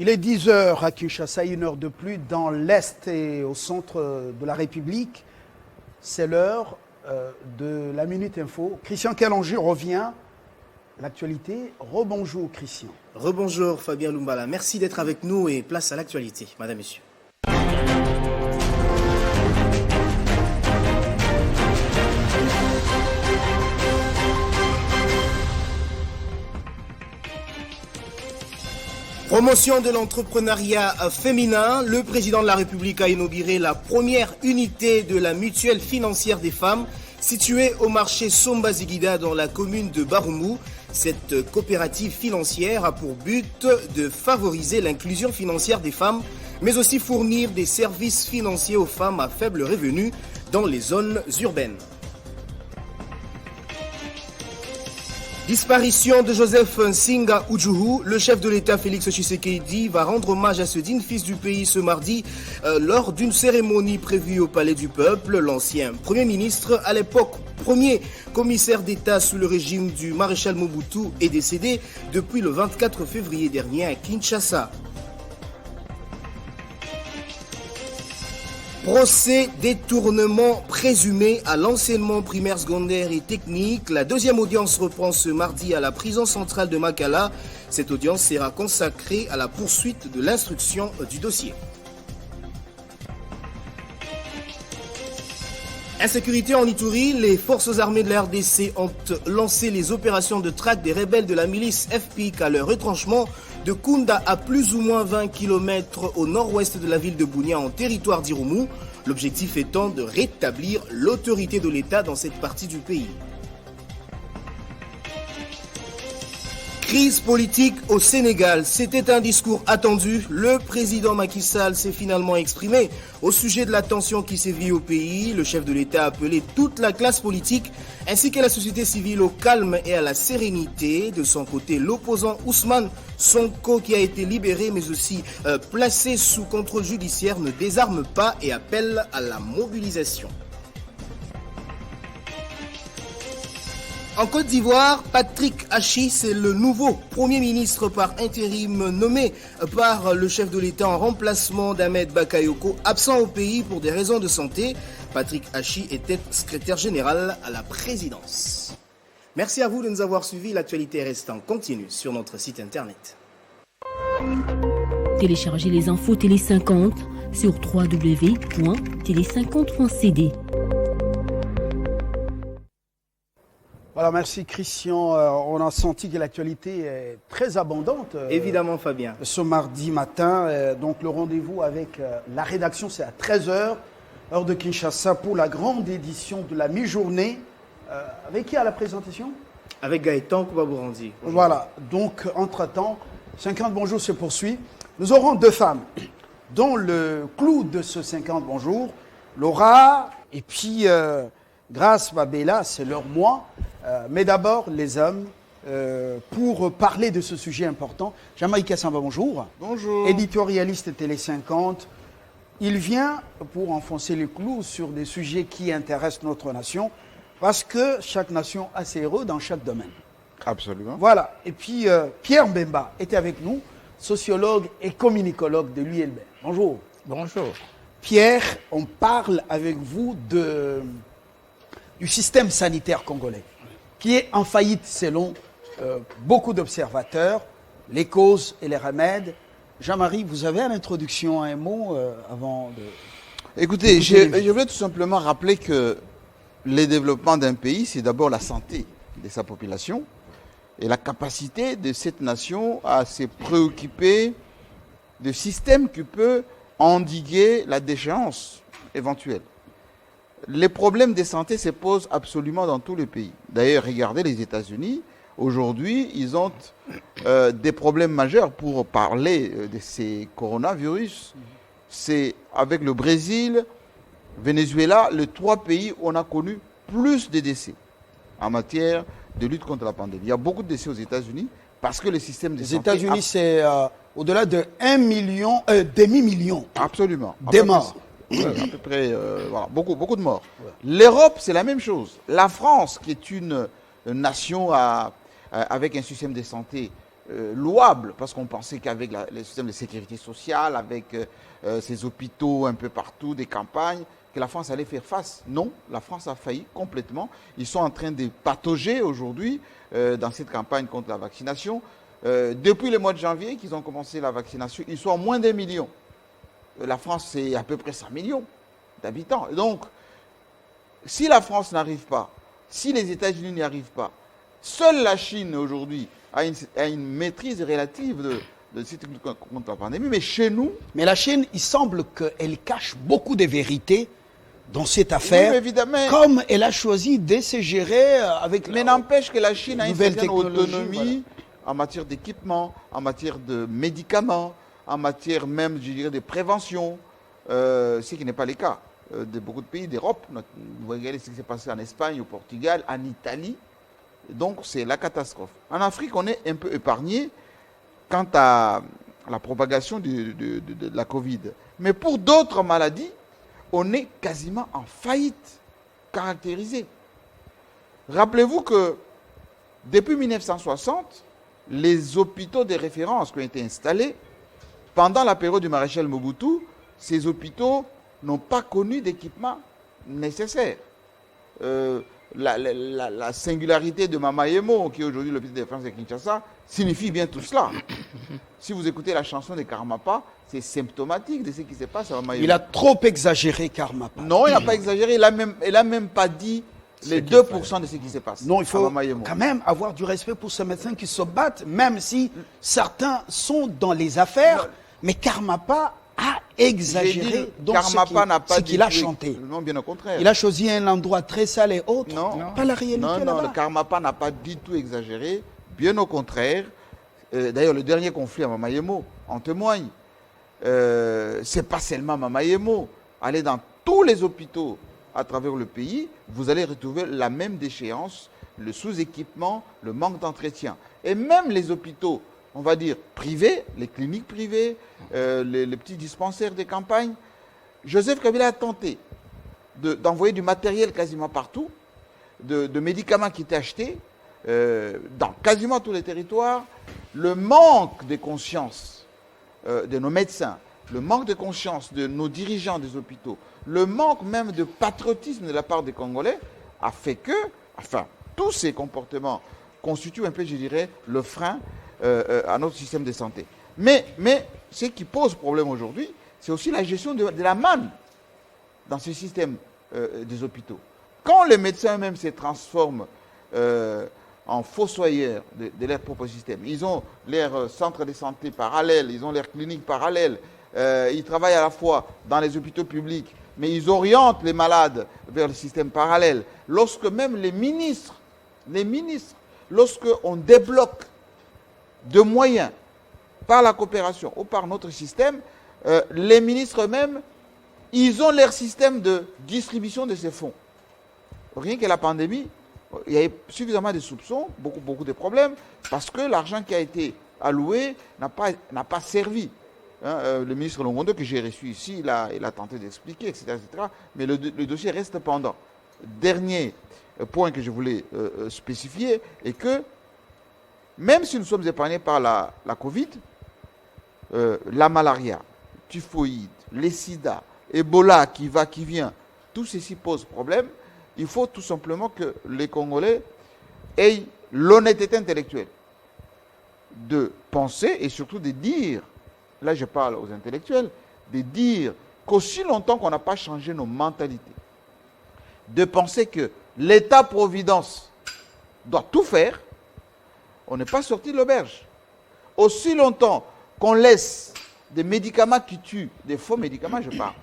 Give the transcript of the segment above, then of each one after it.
Il est 10 heures à Kinshasa, 1 heure de plus dans l'Est et au centre de la République. C'est l'heure de la Minute Info. Christian Kalonji revient. L'actualité. Rebonjour Christian. Rebonjour Fabien Lumbala. Merci d'être avec nous et place à l'actualité, madame, messieurs. Promotion de l'entrepreneuriat féminin, le président de la République a inauguré la première unité de la mutuelle financière des femmes située au marché Somba Ziguida dans la commune de Baroumou. Cette coopérative financière a pour but de favoriser l'inclusion financière des femmes, mais aussi fournir des services financiers aux femmes à faible revenu dans les zones urbaines. Disparition de Joseph Nsinga Ujuhu, le chef de l'État Félix Tshisekedi va rendre hommage à ce digne fils du pays ce mardi lors d'une cérémonie prévue au Palais du Peuple. L'ancien Premier ministre, à l'époque premier commissaire d'État sous le régime du maréchal Mobutu, est décédé depuis le 24 février dernier à Kinshasa. Procès détournement présumé à l'enseignement primaire, secondaire et technique. La deuxième audience reprend ce mardi à la prison centrale de Makala. Cette audience sera consacrée à la poursuite de l'instruction du dossier. Insécurité en Ituri, les forces armées de la RDC ont lancé les opérations de traque des rebelles de la milice FPIC à leur retranchement de Kunda à plus ou moins 20 km au nord-ouest de la ville de Bunia en territoire d'Irumu. L'objectif étant de rétablir l'autorité de l'État dans cette partie du pays. Crise politique au Sénégal, c'était un discours attendu. Le président Macky Sall s'est finalement exprimé au sujet de la tension qui sévit au pays. Le chef de l'État a appelé toute la classe politique ainsi que la société civile au calme et à la sérénité. De son côté, l'opposant Ousmane Sonko, qui a été libéré mais aussi placé sous contrôle judiciaire, ne désarme pas et appelle à la mobilisation. En Côte d'Ivoire, Patrick Hachi, c'est le nouveau Premier ministre par intérim nommé par le chef de l'État en remplacement d'Ahmed Bakayoko, absent au pays pour des raisons de santé. Patrick Hachi était secrétaire général à la présidence. Merci à vous de nous avoir suivis. L'actualité reste en continu sur notre site internet. Téléchargez les infos Télé 50 sur www.télé50.cd. Voilà, merci Christian. On a senti que l'actualité est très abondante. Évidemment, Fabien. Ce mardi matin, donc le rendez-vous avec la rédaction, c'est à 13h, heure de Kinshasa, pour la grande édition de la mi-journée. Avec qui à la présentation? Avec Gaëtan Koubabourandi. Voilà, donc entre-temps, 50 bonjours se poursuit. Nous aurons deux femmes, dont le clou de ce 50 bonjours, Laura et puis Grâce Babela, c'est leur mois. Mais d'abord, les hommes, pour parler de ce sujet important. Jean-Marie Kassamba, bonjour. Bonjour. Éditorialiste Télé 50. Il vient pour enfoncer les clous sur des sujets qui intéressent notre nation, parce que chaque nation a ses héros dans chaque domaine. Absolument. Voilà. Et puis, Pierre Mbemba était avec nous, sociologue et communicologue de l'ULB. Bonjour. Bonjour. Pierre, on parle avec vous du système sanitaire congolais, qui est en faillite selon beaucoup d'observateurs, les causes et les remèdes. Jean-Marie, vous avez à l'introduction un mot avant de... Écoutez, je voulais tout simplement rappeler que le développement d'un pays, c'est d'abord la santé de sa population et la capacité de cette nation à se préoccuper de systèmes qui peut endiguer la déchéance éventuelle. Les problèmes de santé se posent absolument dans tous les pays. D'ailleurs, regardez les États-Unis. Aujourd'hui, ils ont des problèmes majeurs pour parler de ces coronavirus. C'est avec le Brésil, Venezuela, les trois pays où on a connu plus de décès en matière de lutte contre la pandémie. Il y a beaucoup de décès aux États-Unis parce que le système de santé... Les États-Unis, c'est au-delà de 1 million, demi-million. Absolument. Des morts. Ouais, à peu près, voilà, beaucoup de morts. Ouais. L'Europe, c'est la même chose. La France, qui est une nation avec un système de santé louable, parce qu'on pensait qu'avec le système de sécurité sociale, avec ses hôpitaux un peu partout, des campagnes, que la France allait faire face. Non, la France a failli complètement. Ils sont en train de patauger aujourd'hui dans cette campagne contre la vaccination. Depuis le mois de janvier qu'ils ont commencé la vaccination, ils sont à moins d'1 million. La France, c'est à peu près 100 millions d'habitants. Donc, si la France n'arrive pas, si les États-Unis n'y arrivent pas, seule la Chine aujourd'hui a une maîtrise relative de cette lutte contre la pandémie. Mais chez nous... Mais la Chine, il semble qu'elle cache beaucoup de vérités dans cette affaire, oui, évidemment, comme elle a choisi de se gérer avec... Mais n'empêche que la Chine a une certaine autonomie, voilà, en matière d'équipement, en matière de médicaments, en matière même, je dirais, de prévention, ce qui n'est pas le cas de beaucoup de pays d'Europe. Vous regardez ce qui s'est passé en Espagne, au Portugal, en Italie. Donc, c'est la catastrophe. En Afrique, on est un peu épargné quant à la propagation de la Covid. Mais pour d'autres maladies, on est quasiment en faillite caractérisée. Rappelez-vous que depuis 1960, les hôpitaux de référence qui ont été installés, pendant la période du maréchal Mobutu, ces hôpitaux n'ont pas connu d'équipement nécessaire. La singularité de Mamayemo, qui est aujourd'hui l'hôpital de référence de Kinshasa, signifie bien tout cela. Si vous écoutez la chanson de Karmapa, c'est symptomatique de ce qui se passe à Mamayemo. Il a trop exagéré, Karmapa. Non, il n'a pas exagéré. Il n'a même pas dit les 2% de ce qui se passe. Non, il faut quand même avoir du respect pour ces médecins qui se battent, même si certains sont dans les affaires. Mais Karmapa a exagéré dans ce qu'il a chanté. Non, bien au contraire. Il a choisi un endroit très sale et autre. Non, pas la réalité. Non, le Karmapa n'a pas du tout exagéré. Bien au contraire. D'ailleurs, le dernier conflit à Mamayemo en témoigne. C'est pas seulement Mamayemo. Allez dans tous les hôpitaux à travers le pays, vous allez retrouver la même déchéance, le sous-équipement, le manque d'entretien. Et même les hôpitaux, on va dire, privés, les cliniques privées, les petits dispensaires des campagnes. Joseph Kabila a tenté d'envoyer du matériel quasiment partout, de médicaments qui étaient achetés dans quasiment tous les territoires. Le manque de conscience de nos médecins, le manque de conscience de nos dirigeants des hôpitaux, le manque même de patriotisme de la part des Congolais a fait que, tous ces comportements constituent un peu, je dirais, le frein à notre système de santé. Mais ce qui pose problème aujourd'hui, c'est aussi la gestion de la manne dans ce système des hôpitaux. Quand les médecins eux-mêmes se transforment en fossoyeurs de leur propre système, ils ont leur centre de santé parallèle, ils ont leur clinique parallèle, ils travaillent à la fois dans les hôpitaux publics, mais ils orientent les malades vers le système parallèle. Lorsque même les ministres, lorsqu'on débloque de moyens par la coopération ou par notre système, les ministres eux-mêmes, ils ont leur système de distribution de ces fonds. Rien que la pandémie, il y a eu suffisamment de soupçons, beaucoup de problèmes, parce que l'argent qui a été alloué n'a pas servi. Le ministre Longondo, que j'ai reçu ici, il a tenté d'expliquer, etc., mais le dossier reste pendant. Dernier point que je voulais spécifier est que même si nous sommes épargnés par la Covid, la malaria, typhoïde, les sida, Ebola qui va, qui vient, tout ceci pose problème. Il faut tout simplement que les Congolais aient l'honnêteté intellectuelle de penser et surtout de dire, là je parle aux intellectuels, de dire qu'aussi longtemps qu'on n'a pas changé nos mentalités, de penser que l'État-providence doit tout faire, on n'est pas sorti de l'auberge. Aussi longtemps qu'on laisse des médicaments qui tuent, des faux médicaments, je parle,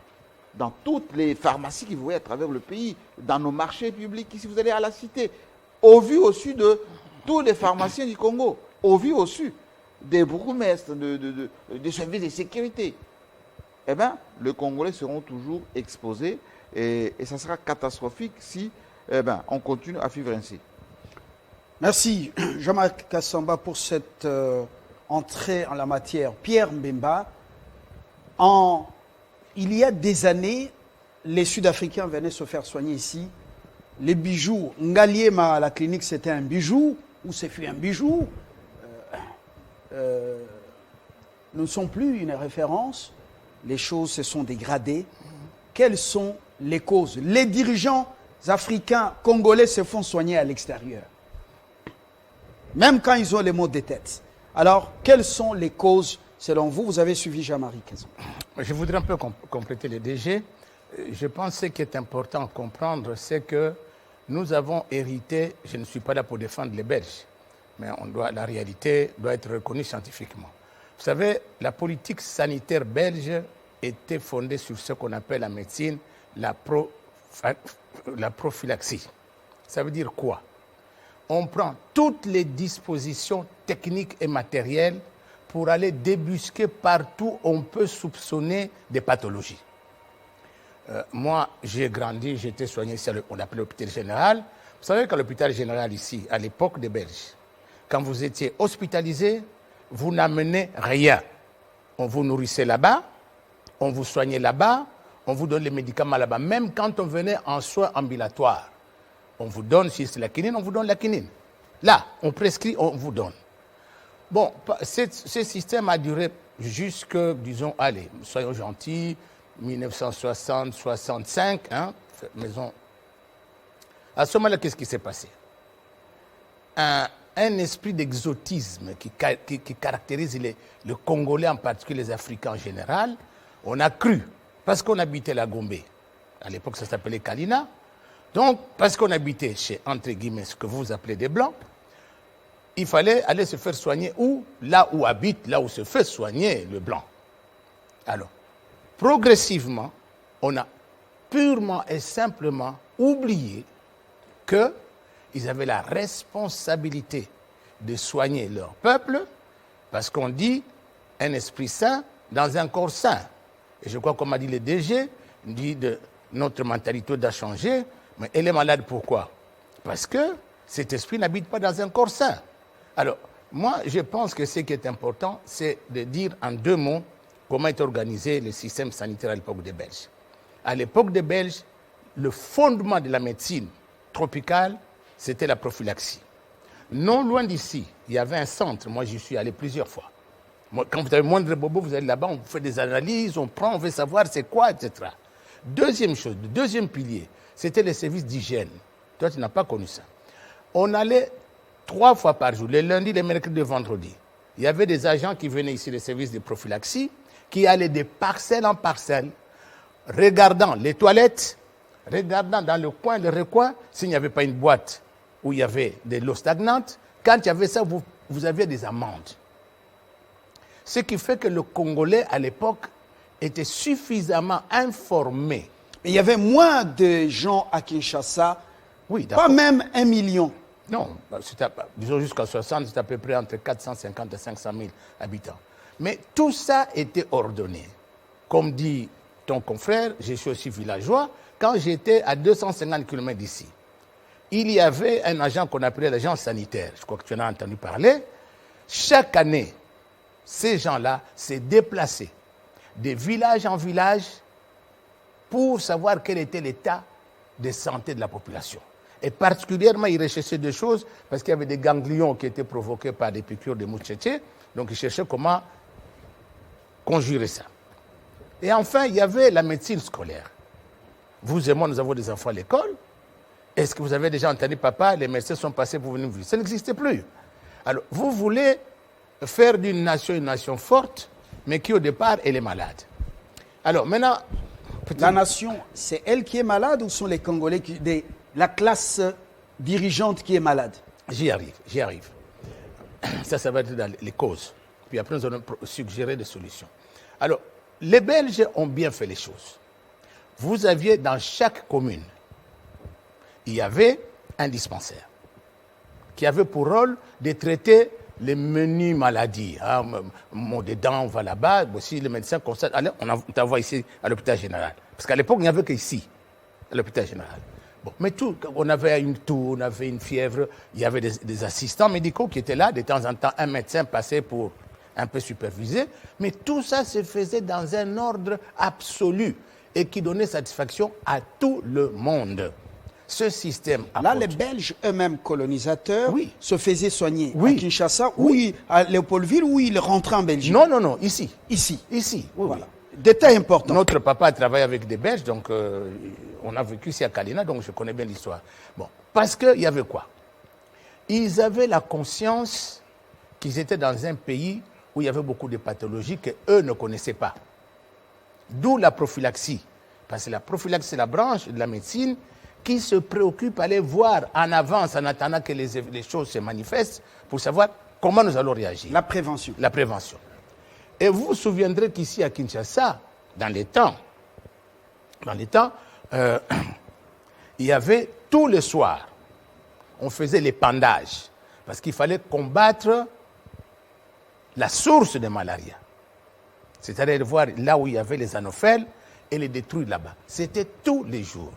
dans toutes les pharmacies que vous voyez à travers le pays, dans nos marchés publics, ici vous allez à la cité, au vu au su de tous les pharmaciens du Congo, au vu au su des bourgmestres, des services de sécurité, eh bien, les Congolais seront toujours exposés et ça sera catastrophique si on continue à vivre ainsi. Merci Jean-Marc Kassamba pour cette entrée en la matière. Pierre Mbemba, il y a des années, les Sud-Africains venaient se faire soigner ici. Les bijoux, Ngaliema à la clinique, c'était un bijou, ou c'est fait un bijou. ne sont plus une référence, les choses se sont dégradées. Quelles sont les causes? Les dirigeants africains, congolais se font soigner à l'extérieur, même quand ils ont les maux de tête. Alors, quelles sont les causes, selon vous? Vous avez suivi Jean-Marie Cazon. Je voudrais un peu compléter le DG. Je pense que ce qui est important à comprendre, c'est que nous avons hérité, je ne suis pas là pour défendre les Belges, mais la réalité doit être reconnue scientifiquement. Vous savez, la politique sanitaire belge était fondée sur ce qu'on appelle la médecine, la prophylaxie. Ça veut dire quoi? On prend toutes les dispositions techniques et matérielles pour aller débusquer partout où on peut soupçonner des pathologies. Moi, j'ai grandi, j'ai été soigné ici, on appelle l'hôpital général. Vous savez qu'à l'hôpital général ici, à l'époque des Belges, quand vous étiez hospitalisé, vous n'amenez rien. On vous nourrissait là-bas, on vous soignait là-bas, on vous donne les médicaments là-bas. Même quand on venait en soins ambulatoires, on vous donne, si c'est la quinine, on vous donne la quinine. Là, on prescrit, on vous donne. Bon, ce système a duré jusque, disons, allez, soyons gentils, 1960-65, hein, maison. À ce moment-là, qu'est-ce qui s'est passé? Un esprit d'exotisme qui caractérise le Congolais, en particulier les Africains en général. On a cru, parce qu'on habitait la Gombe, à l'époque ça s'appelait Kalina, donc parce qu'on habitait chez, entre guillemets, ce que vous appelez des Blancs, il fallait aller se faire soigner où? Là où habite, là où se fait soigner le Blanc. Alors, progressivement, on a purement et simplement oublié qu'ils avaient la responsabilité de soigner leur peuple, parce qu'on dit un esprit sain dans un corps sain. Et je crois, comme a dit le DG, dit de notre mentalité doit changer, mais elle est malade pourquoi? Parce que cet esprit n'habite pas dans un corps sain. Alors, moi, je pense que ce qui est important, c'est de dire en deux mots comment est organisé le système sanitaire à l'époque des Belges. À l'époque des Belges, le fondement de la médecine tropicale, c'était la prophylaxie. Non loin d'ici, il y avait un centre, moi j'y suis allé plusieurs fois. Moi, quand vous avez moindre bobo, vous allez là-bas, on fait des analyses, on prend, on veut savoir c'est quoi, etc. Deuxième chose, le deuxième pilier, c'était les services d'hygiène. Toi, tu n'as pas connu ça. On allait 3 fois par jour, les lundis, les mercredis, les vendredis. Il y avait des agents qui venaient ici, les services de prophylaxie, qui allaient de parcelle en parcelle, regardant les toilettes, regardant dans le coin, le recoin, s'il n'y avait pas une boîte où il y avait de l'eau stagnante. Quand il y avait ça, vous aviez des amendes. Ce qui fait que le Congolais, à l'époque, était suffisamment informé. Il y avait moins de gens à Kinshasa, Oui, pas même 1 million. Non, disons jusqu'à 60, c'est à peu près entre 450 et 500 000 habitants. Mais tout ça était ordonné. Comme dit ton confrère, je suis aussi villageois, quand j'étais à 250 km d'ici, il y avait un agent qu'on appelait l'agent sanitaire, je crois que tu en as entendu parler. Chaque année, ces gens-là s'est déplacés de village en village pour savoir quel était l'état de santé de la population. Et particulièrement, ils recherchaient deux choses, parce qu'il y avait des ganglions qui étaient provoqués par des piqûres de moucheté, donc ils cherchaient comment conjurer ça. Et enfin, il y avait la médecine scolaire. Vous et moi, nous avons des enfants à l'école. Est-ce que vous avez déjà entendu, papa, les médecins sont passés pour venir vivre? Ça n'existait plus. Alors, vous voulez faire d'une nation une nation forte, mais qui au départ, elle est malade. Alors, maintenant... La nation, c'est elle qui est malade ou sont les Congolais, la classe dirigeante qui est malade? J'y arrive. Ça va être dans les causes. Puis après, nous allons suggérer des solutions. Alors, les Belges ont bien fait les choses. Vous aviez dans chaque commune, il y avait un dispensaire qui avait pour rôle de traiter les menues maladies. Maux des dents, on va là-bas. Si le médecin constate, allez, on t'envoie ici à l'hôpital général. Parce qu'à l'époque, il n'y avait qu'ici, à l'hôpital général. Bon, mais tout, on avait une toux, on avait une fièvre, il y avait des assistants médicaux qui étaient là. De temps en temps, un médecin passait pour un peu superviser. Mais tout ça se faisait dans un ordre absolu et qui donnait satisfaction à tout le monde. ce système... Là, apporte- les Belges eux-mêmes colonisateurs Oui. se faisaient soigner Oui. à Kinshasa, à Léopoldville, où ils rentraient en Belgique. Non, ici. Ici. Ici, oui, Voilà. Détail important. Notre papa a travaillé avec des Belges, donc on a vécu ici à Kalina, donc je connais bien l'histoire. Bon, parce qu'il y avait quoi? Ils avaient la conscience qu'ils étaient dans un pays où il y avait beaucoup de pathologies qu'eux ne connaissaient pas. D'où la prophylaxie. Parce que la prophylaxie, c'est la branche de la médecine qui se préoccupe d'aller voir en avance, en attendant que les choses se manifestent, pour savoir comment nous allons réagir. La prévention. La prévention. Et vous vous souviendrez qu'ici à Kinshasa, dans les temps, il y avait tous les soirs, on faisait l'épandage, parce qu'il fallait combattre la source de malaria. C'est-à-dire voir là où il y avait les anophèles et les détruire là-bas. C'était tous les jours.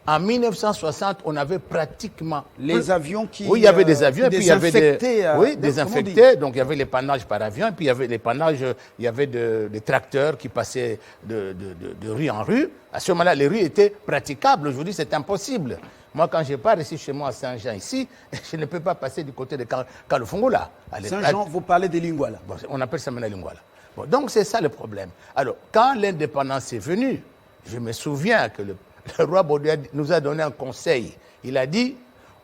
En 1960, on avait pratiquement... Les avions qui... Oui, il y avait des avions, et puis il y avait des... Oui, comment désinfectés. Donc il y avait l'épandage par avion, et puis il y avait l'épandage, il y avait des tracteurs qui passaient de rue en rue. À ce moment-là, les rues étaient praticables. Aujourd'hui, c'est impossible. Moi, quand je pars ici, chez moi, à Saint-Jean, ici, je ne peux pas passer du côté de Kalofungola. Saint-Jean, vous parlez de Lingouala. Bon, on appelle ça maintenant Lingouala. Bon, donc c'est ça le problème. Alors, quand l'indépendance est venue, je me souviens que le roi Baudouin nous a donné un conseil. Il a dit,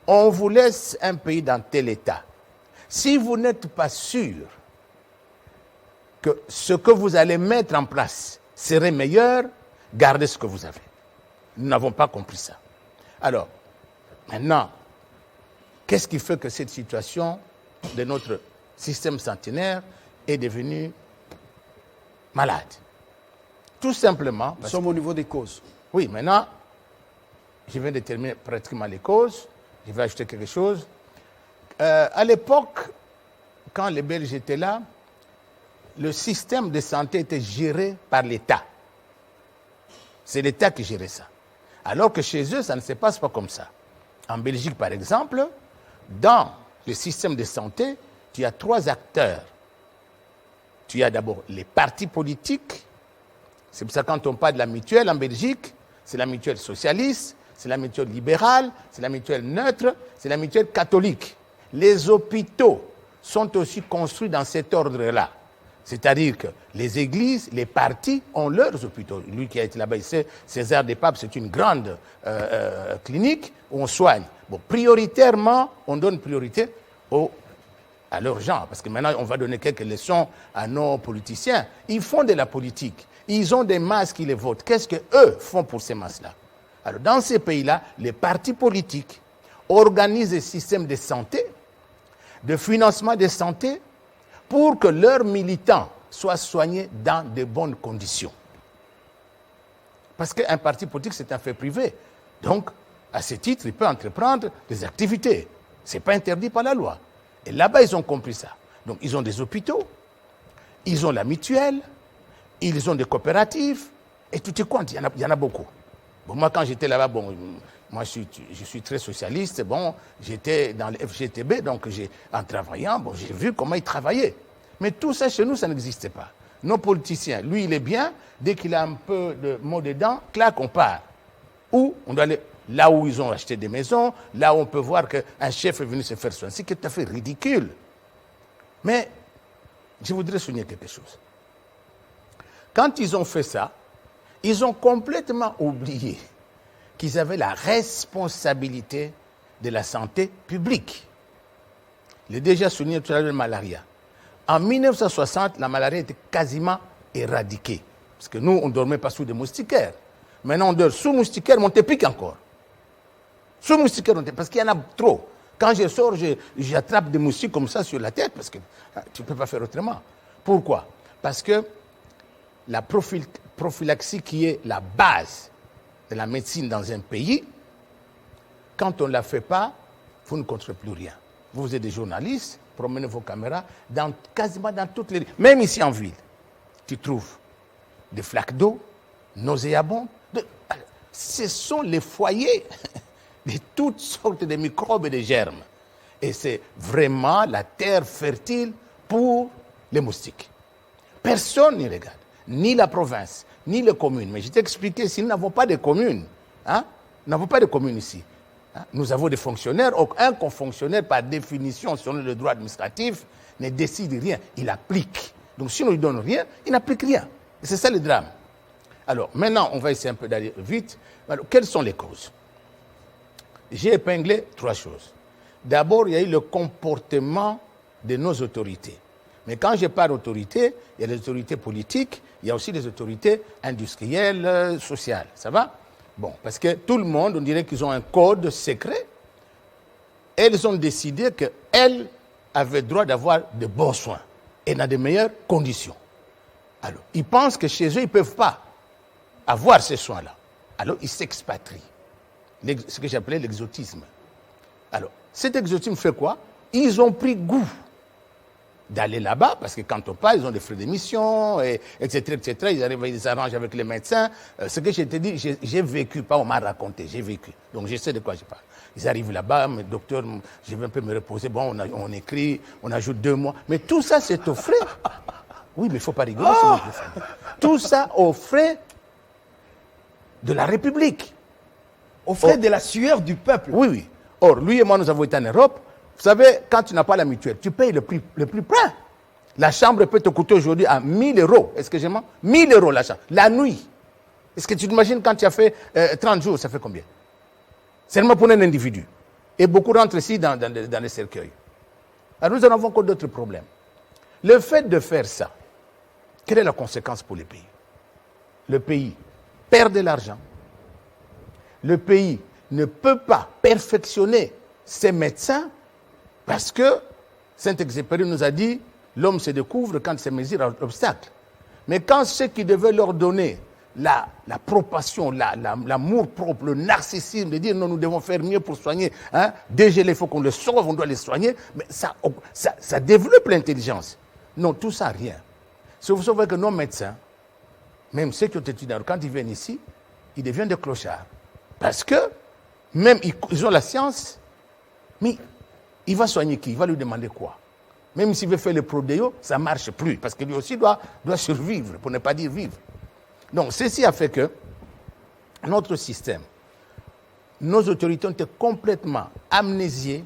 on vous laisse un pays dans tel état. Si vous n'êtes pas sûr que ce que vous allez mettre en place serait meilleur, gardez ce que vous avez. Nous n'avons pas compris ça. Alors, maintenant, qu'est-ce qui fait que cette situation de notre système centenaire est devenue malade? Tout simplement... Nous sommes au niveau des causes. Oui, maintenant, je viens de terminer pratiquement les causes. Je vais ajouter quelque chose. À l'époque, quand les Belges étaient là, le système de santé était géré par l'État. C'est l'État qui gérait ça. Alors que chez eux, ça ne se passe pas comme ça. En Belgique, par exemple, dans le système de santé, tu as 3 acteurs. Tu as d'abord les partis politiques. C'est pour ça que quand on parle de la mutuelle en Belgique, c'est la mutuelle socialiste, c'est la mutuelle libérale, c'est la mutuelle neutre, c'est la mutuelle catholique. Les hôpitaux sont aussi construits dans cet ordre-là. C'est-à-dire que les églises, les partis ont leurs hôpitaux. Lui qui a été là-bas, il sait, César des Papes, c'est une grande clinique où on soigne. Bon, prioritairement, on donne priorité à leurs gens. Parce que maintenant, on va donner quelques leçons à nos politiciens. Ils font de la politique. Ils ont des masses qui les votent. Qu'est-ce qu'eux font pour ces masses-là? Alors, dans ces pays-là, les partis politiques organisent des systèmes de santé, de financement de santé, pour que leurs militants soient soignés dans de bonnes conditions. Parce qu'un parti politique, c'est un fait privé. Donc, à ce titre, il peut entreprendre des activités. Ce n'est pas interdit par la loi. Et là-bas, ils ont compris ça. Donc, ils ont des hôpitaux, ils ont la mutuelle, ils ont des coopératives, et tout est compte, il y en a beaucoup. Bon, moi, quand j'étais là-bas, bon, moi, je suis très socialiste. Bon, j'étais dans le FGTB, donc en travaillant, bon, j'ai vu comment ils travaillaient. Mais tout ça, chez nous, ça n'existait pas. Nos politiciens, lui, il est bien. Dès qu'il a un peu de mots dedans, clac, on part. Ou on doit aller là où ils ont acheté des maisons, là où on peut voir qu'un chef est venu se faire soigner. C'est tout à fait ridicule. Mais je voudrais souligner quelque chose. Quand ils ont fait ça, ils ont complètement oublié qu'ils avaient la responsabilité de la santé publique. Il est déjà souligné tout à l'heure la malaria. En 1960, la malaria était quasiment éradiquée. Parce que nous, on ne dormait pas sous des moustiquaires. Maintenant, on dort sous moustiquaires, mais on te pique encore. Sous moustiquaires, parce qu'il y en a trop. Quand je sors, j'attrape des moustiques comme ça sur la tête, parce que tu ne peux pas faire autrement. Pourquoi? Parce que la prophylaxie qui est la base de la médecine dans un pays, quand on ne la fait pas, vous ne contrôlez plus rien. Vous êtes des journalistes, promenez vos caméras quasiment dans toutes les... Même ici en ville, tu trouves des flaques d'eau, nauséabondes. Ce sont les foyers de toutes sortes de microbes et de germes. Et c'est vraiment la terre fertile pour les moustiques. Personne n'y regarde. Ni la province, ni les communes. Mais je t'ai expliqué, si nous n'avons pas de communes, hein, Nous n'avons pas de communes ici. Hein? Nous avons des fonctionnaires. Un fonctionnaire, par définition, selon le droit administratif, ne décide rien. Il applique. Donc si on ne lui donne rien, il n'applique rien. Et c'est ça le drame. Alors maintenant, on va essayer un peu d'aller vite. Alors, quelles sont les causes? J'ai épinglé 3 choses. D'abord, il y a eu le comportement de nos autorités. Mais quand je parle d'autorité, il y a les autorités politiques, il y a aussi les autorités industrielles, sociales. Ça va? Bon, parce que tout le monde, on dirait qu'ils ont un code secret. Elles ont décidé qu'elles avaient droit d'avoir de bons soins et dans de meilleures conditions. Alors, ils pensent que chez eux, ils ne peuvent pas avoir ces soins-là. Alors, ils s'expatrient. Ce que j'appelais l'exotisme. Alors, cet exotisme fait quoi? Ils ont pris goût d'aller là-bas, parce que quand on parle, ils ont des frais d'émission, etc., etc. Ils arrivent, ils s'arrangent avec les médecins. Ce que je te dis, j'ai vécu, pas on m'a raconté, j'ai vécu. Donc je sais de quoi je parle. Ils arrivent là-bas, mais docteur, je vais un peu me reposer. Bon, on écrit, on ajoute 2 mois. Mais tout ça, c'est aux frais. Oui, mais il ne faut pas rigoler. Tout ça aux frais de la République. Aux frais de la sueur du peuple. Oui, oui. Or, lui et moi, nous avons été en Europe. Vous savez, quand tu n'as pas la mutuelle, tu payes le plus plein. La chambre peut te coûter aujourd'hui à 1 000 €. Est-ce que j'ai menti? 1 000 € la chambre. La nuit. Est-ce que tu t'imagines quand tu as fait 30 jours, ça fait combien? Seulement pour un individu. Et beaucoup rentrent ici dans les cercueils. Alors nous en avons encore d'autres problèmes. Le fait de faire ça, quelle est la conséquence pour le pays? Le pays perd de l'argent. Le pays ne peut pas perfectionner ses médecins parce que Saint-Exupéry nous a dit l'homme se découvre quand ses mesures ont obstacle. Mais quand ceux qui devaient leur donner la propassion, l'amour propre, le narcissisme, de dire non, nous devons faire mieux pour soigner, hein, dégeler, il faut qu'on le sauve, on doit les soigner, mais ça développe l'intelligence. Non, tout ça, rien. Si vous savez que nos médecins, même ceux qui ont étudié, quand ils viennent ici, ils deviennent des clochards. Parce que, même ils ont la science, mais il va soigner qui? Il va lui demander quoi? Même s'il veut faire le prodéo, ça ne marche plus, parce que lui aussi doit survivre, pour ne pas dire vivre. Donc, ceci a fait que notre système, nos autorités ont été complètement amnésiées.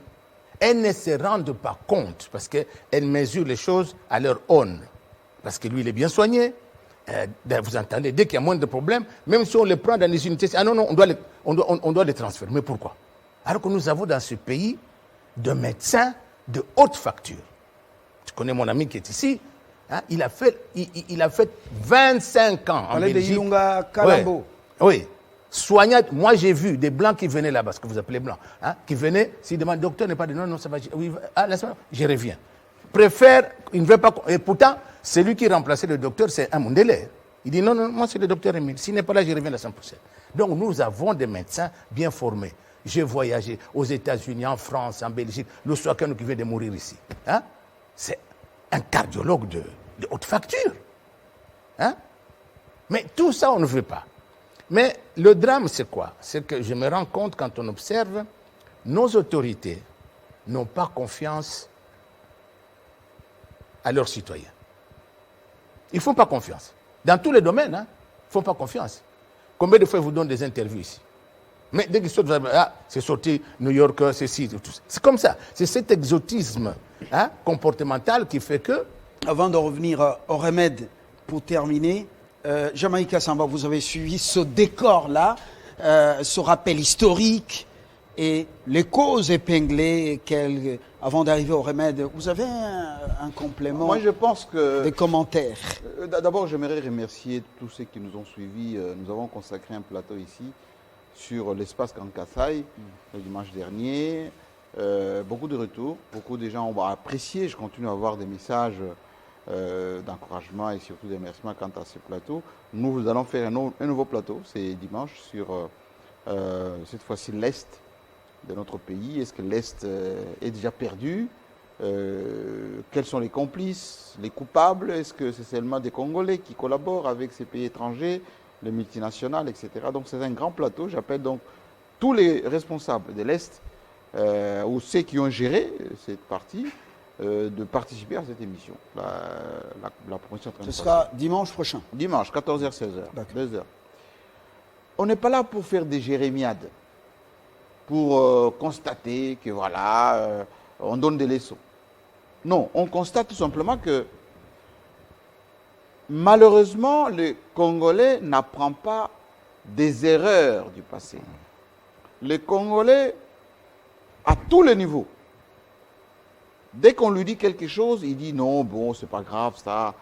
Elles ne se rendent pas compte, parce qu'elles mesurent les choses à leur aune. Parce que lui, il est bien soigné. Vous entendez, dès qu'il y a moins de problèmes, même si on les prend dans les unités, ah non, non, on doit les transférer. Mais pourquoi? Alors que nous avons dans ce pays de médecins de haute facture. Tu connais mon ami qui est ici, hein, il a fait 25 ans en Belgique. De Yunga Kalambo. Oui. Soignant, moi j'ai vu des blancs qui venaient là-bas, ce que vous appelez blancs, hein, qui venaient, s'ils demandent, docteur n'est pas de non, ça va, oui, je reviens. Préfère, il ne veut pas, et pourtant, celui qui remplaçait le docteur, c'est un Mondélé. Il dit non, non, moi c'est le docteur Émile, s'il n'est pas là, je reviens à 100%. Donc nous avons des médecins bien formés. J'ai voyagé aux États-Unis, en France, en Belgique, le soir qui vient de mourir ici. Hein? C'est un cardiologue de haute facture. Hein? Mais tout ça, on ne veut pas. Mais le drame, c'est quoi? C'est que je me rends compte, quand on observe, nos autorités n'ont pas confiance à leurs citoyens. Ils ne font pas confiance. Dans tous les domaines, hein, ils ne font pas confiance. Combien de fois ils vous donnent des interviews ici? Mais dès qu'ils sortent, c'est sorti New York, c'est ci, tout ça. C'est comme ça. C'est cet exotisme, hein, comportemental qui fait que... Avant de revenir au remède, pour terminer, Jamaïca Samba, vous avez suivi ce décor-là, ce rappel historique et les causes épinglées avant d'arriver au remède. Vous avez un complément? Moi, je pense que... Des commentaires. D'abord, j'aimerais remercier tous ceux qui nous ont suivis. Nous avons consacré un plateau ici sur l'espace Kankasai le dimanche dernier. Beaucoup de retours, beaucoup de gens ont apprécié. Je continue à avoir des messages d'encouragement et surtout des remerciements quant à ce plateau. Nous allons faire un nouveau plateau, c'est dimanche, sur cette fois-ci l'Est de notre pays. Est-ce que l'Est est déjà perdu? Quels sont les complices, les coupables? Est-ce que c'est seulement des Congolais qui collaborent avec ces pays étrangers, les multinationales, etc. Donc c'est un grand plateau. J'appelle donc tous les responsables de l'Est ou ceux qui ont géré cette partie de participer à cette émission. La promotion. Ce sera dimanche prochain. Dimanche, 14h, 16h, 2h. On n'est pas là pour faire des jérémiades. pour constater que voilà, on donne des leçons. Non, on constate tout simplement que malheureusement, le Congolais n'apprend pas des erreurs du passé. Le Congolais, à tous les niveaux, dès qu'on lui dit quelque chose, il dit non, bon, c'est pas grave, ça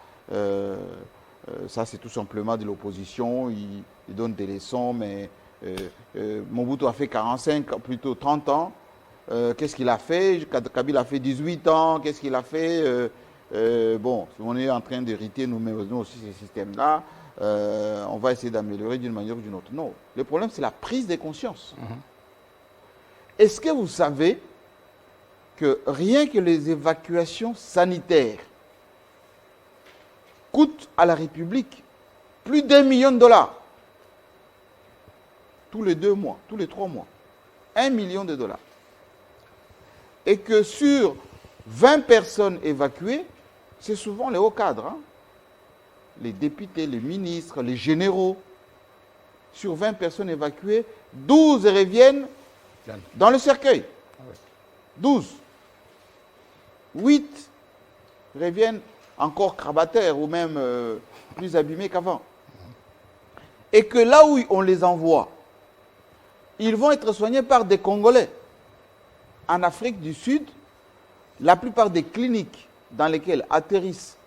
c'est tout simplement de l'opposition, il donne des leçons, mais Mobutu a fait 45, plutôt 30 ans. Qu'est-ce qu'il a fait? Kabila a fait 18 ans, qu'est-ce qu'il a fait? Bon, on est en train d'hériter nous aussi ces systèmes-là, on va essayer d'améliorer d'une manière ou d'une autre. Non, le problème c'est la prise de conscience. Est-ce que vous savez que rien que les évacuations sanitaires coûtent à la République plus d'$1 million tous les 2 mois, tous les 3 mois. $1 million. Et que sur 20 personnes évacuées, c'est souvent les hauts cadres, hein, les députés, les ministres, les généraux. Sur 20 personnes évacuées, 12 reviennent dans le cercueil. 12. 8 reviennent encore crabataires ou même plus abîmés qu'avant. Et que là où on les envoie, ils vont être soignés par des Congolais. En Afrique du Sud, la plupart des cliniques dans lesquelles atterrissent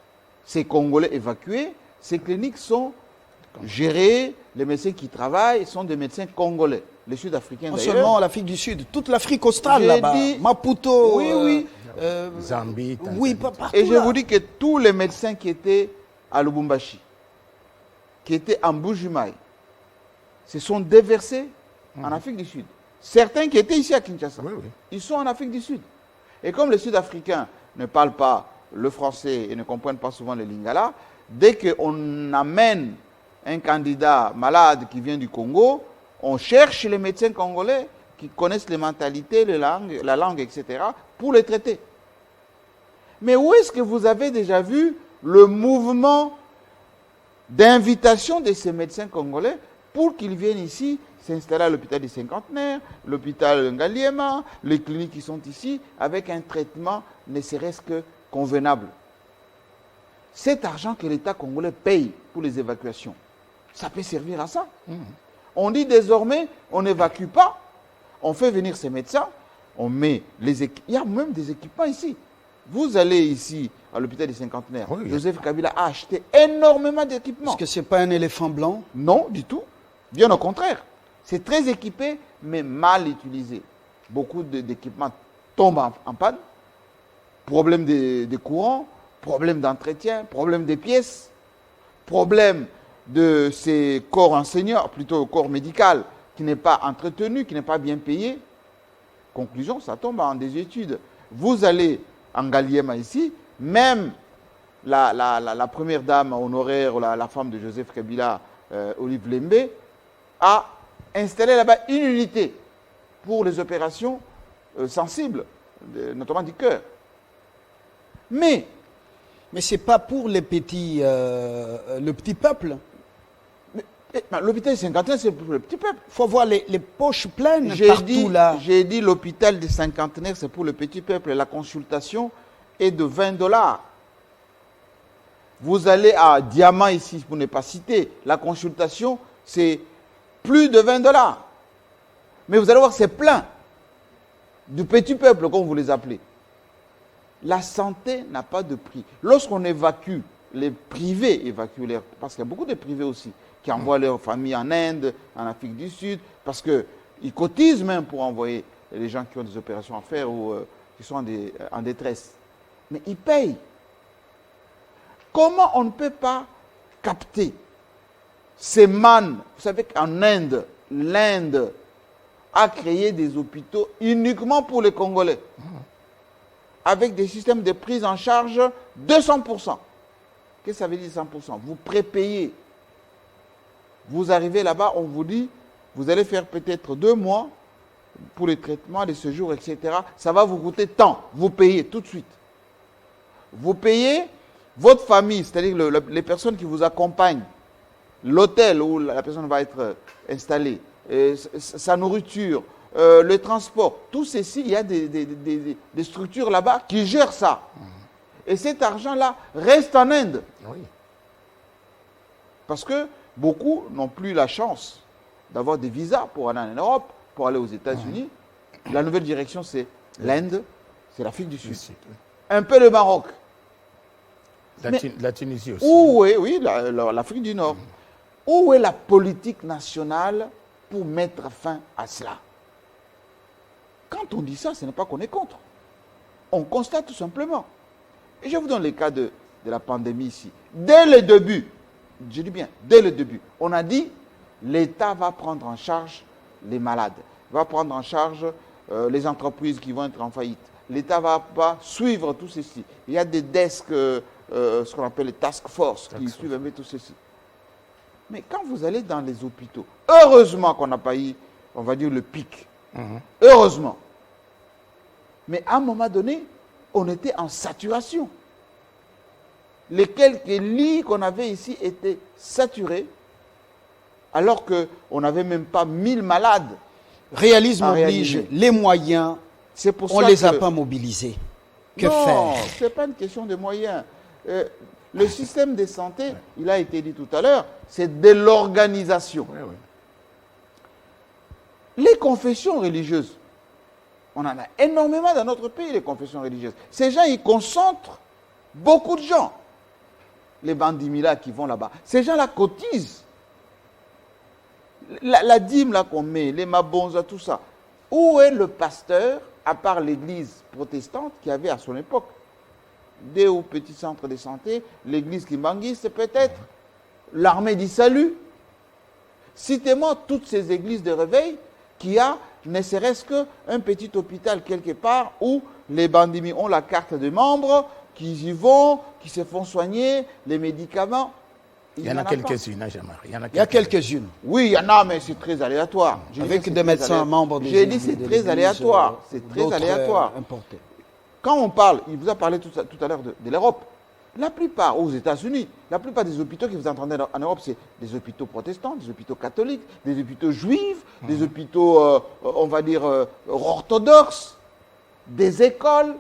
ces Congolais évacués, ces cliniques sont gérées, les médecins qui travaillent sont des médecins congolais. Les Sud-Africains d'ailleurs. Non seulement l'Afrique du Sud, toute l'Afrique australe là-bas, Maputo, oui, Zambie, oui, partout. Et je là. vous dis que tous les médecins qui étaient à Lubumbashi, qui étaient en Bujumaï, se sont déversés en Afrique du Sud. Certains qui étaient ici à Kinshasa, ils sont en Afrique du Sud. Et comme les Sud-Africains ne parlent pas le français et ne comprennent pas souvent le lingala, dès qu'on amène un candidat malade qui vient du Congo, on cherche les médecins congolais qui connaissent les mentalités, la langue, etc., pour les traiter. Mais où est-ce que vous avez déjà vu le mouvement d'invitation de ces médecins congolais pour qu'ils viennent ici s'installer à l'hôpital des Cinquantenaires, l'hôpital Ngaliema, les cliniques qui sont ici, avec un traitement ne serait-ce que convenable? Cet argent que l'État congolais paye pour les évacuations, ça peut servir à ça. On dit désormais, on n'évacue pas, on fait venir ces médecins, on met les équipements. Il y a même des équipements ici. Vous allez ici à l'hôpital des Cinquantenaires, Joseph Kabila a acheté énormément d'équipements. Est-ce que ce n'est pas un éléphant blanc? Non, du tout. Bien au contraire. C'est très équipé, mais mal utilisé. Beaucoup d'équipements tombent en panne. Problème de courant, problème d'entretien, problème des pièces, problème de ces corps enseignants, plutôt corps médical, qui n'est pas entretenu, qui n'est pas bien payé. Conclusion, ça tombe en désuétude. Vous allez en Ngaliema ici, même la première dame honoraire, la femme de Joseph Kabila, Olive Lembe, a installé là-bas une unité pour les opérations sensibles, notamment du cœur. Mais ce n'est pas pour les petits, le petit peuple. L'hôpital des Cinquantenaires, c'est pour le petit peuple. Il faut voir les poches pleines partout là. J'ai dit l'hôpital des Cinquantenaires, c'est pour le petit peuple. La consultation est de $20. Vous allez à Diamant ici, pour ne pas citer, la consultation, c'est plus de $20. Mais vous allez voir, c'est plein. Du petit peuple, comme vous les appelez. La santé n'a pas de prix. Lorsqu'on évacue, les privés évacuent parce qu'il y a beaucoup de privés aussi, qui envoient leurs familles en Inde, en Afrique du Sud, parce qu'ils cotisent même pour envoyer les gens qui ont des opérations à faire ou qui sont en détresse. Mais ils payent. Comment on ne peut pas capter ces mannes? Vous savez qu'en Inde, l'Inde a créé des hôpitaux uniquement pour les Congolais, avec des systèmes de prise en charge 200%. Qu'est-ce que ça veut dire 100%? Vous prépayez. Vous arrivez là-bas, on vous dit, vous allez faire peut-être 2 mois pour les traitements, les séjours, etc. Ça va vous coûter tant. Vous payez tout de suite. Vous payez votre famille, c'est-à-dire les personnes qui vous accompagnent, l'hôtel où la personne va être installée, sa nourriture, le transport, tout ceci, il y a des structures là-bas qui gèrent ça. Et cet argent-là reste en Inde. Oui. Parce que beaucoup n'ont plus la chance d'avoir des visas pour aller en Europe, pour aller aux États-Unis. La nouvelle direction, c'est l'Inde, c'est l'Afrique du Sud. Un peu le Maroc. La Tunisie aussi. Où est, oui, l'Afrique du Nord. Où est la politique nationale pour mettre fin à cela? Quand on dit ça, ce n'est pas qu'on est contre. On constate tout simplement. Et je vous donne les cas de la pandémie ici. Dès le début, je dis bien, dès le début, on a dit l'État va prendre en charge les malades, va prendre en charge les entreprises qui vont être en faillite. L'État va suivre tout ceci. Il y a des desks, ce qu'on appelle les task force, qui suivent un peu tout ceci. Mais quand vous allez dans les hôpitaux, heureusement qu'on n'a pas eu, on va dire, le pic. Heureusement. Mais à un moment donné, on était en saturation. Les quelques lits qu'on avait ici étaient saturés, alors qu'on n'avait même pas 1000 malades. Réalisme oblige, les moyens, c'est pour on ça ne les a pas mobilisés. Que non, faire? ce n'est pas une question de moyens. Le système de santé, il a été dit tout à l'heure, c'est de l'organisation. Oui, oui. Les confessions religieuses, on en a énormément dans notre pays, les confessions religieuses. Ces gens, ils concentrent beaucoup de gens. Les bandimila qui vont là-bas. Ces gens-là cotisent. La dîme là qu'on met, les mabonza, tout ça. Où est le pasteur, à part l'église protestante qu'il y avait à son époque? Des ou petits centres de santé, l'église Kimbangui, c'est peut-être l'armée du salut. Citez-moi toutes ces églises de réveil qui a, ne serait-ce qu'un petit hôpital quelque part où les bandits ont la carte de membres, qui y vont, qui se font soigner, les médicaments. Il y en a quelques-unes, Jean-Marie. Il y a quelques-unes. Oui, il y en a, mais c'est très aléatoire. Avec des médecins membres des J'ai dit c'est très aléatoire. C'est très aléatoire. Quand on parle, il vous a parlé tout à l'heure de l'Europe. La plupart, aux États-Unis, la plupart des hôpitaux que vous entendez en Europe, c'est des hôpitaux protestants, des hôpitaux catholiques, des hôpitaux juifs, des hôpitaux, on va dire, orthodoxes, des écoles,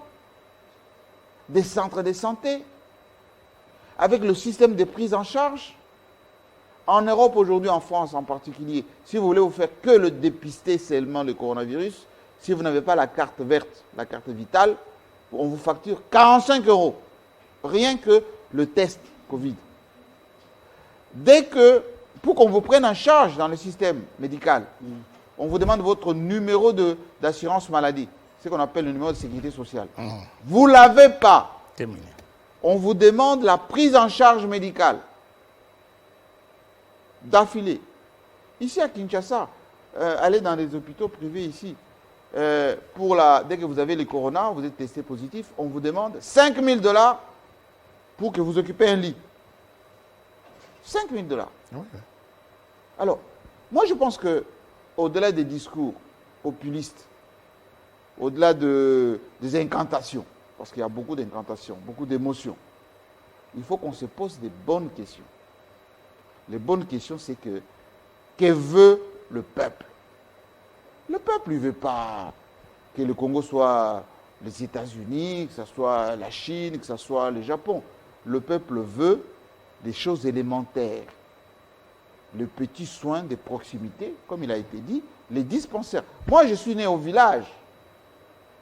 des centres de santé, avec le système de prise en charge. En Europe aujourd'hui, en France en particulier, si vous voulez vous faire que le dépister seulement le coronavirus, si vous n'avez pas la carte verte, la carte vitale, on vous facture 45 €. Rien que le test Covid. Dès que, pour qu'on vous prenne en charge dans le système médical, on vous demande votre numéro d'assurance maladie, ce qu'on appelle le numéro de sécurité sociale. Vous ne l'avez pas. Terminé. On vous demande la prise en charge médicale. D'affilée. Ici à Kinshasa, allez dans les hôpitaux privés ici. Dès que vous avez le corona, vous êtes testé positif, on vous demande 5 000 $ pour que vous occupez un lit. 5 000 $. Oui. Alors, moi je pense que au-delà des discours populistes, au-delà des incantations, parce qu'il y a beaucoup d'incantations, beaucoup d'émotions, il faut qu'on se pose des bonnes questions. Les bonnes questions, c'est que veut le peuple? Le peuple ne veut pas que le Congo soit les États-Unis, que ce soit la Chine, que ce soit le Japon. Le peuple veut des choses élémentaires. Le petit soin de proximité, comme il a été dit, les dispensaires. Moi, je suis né au village.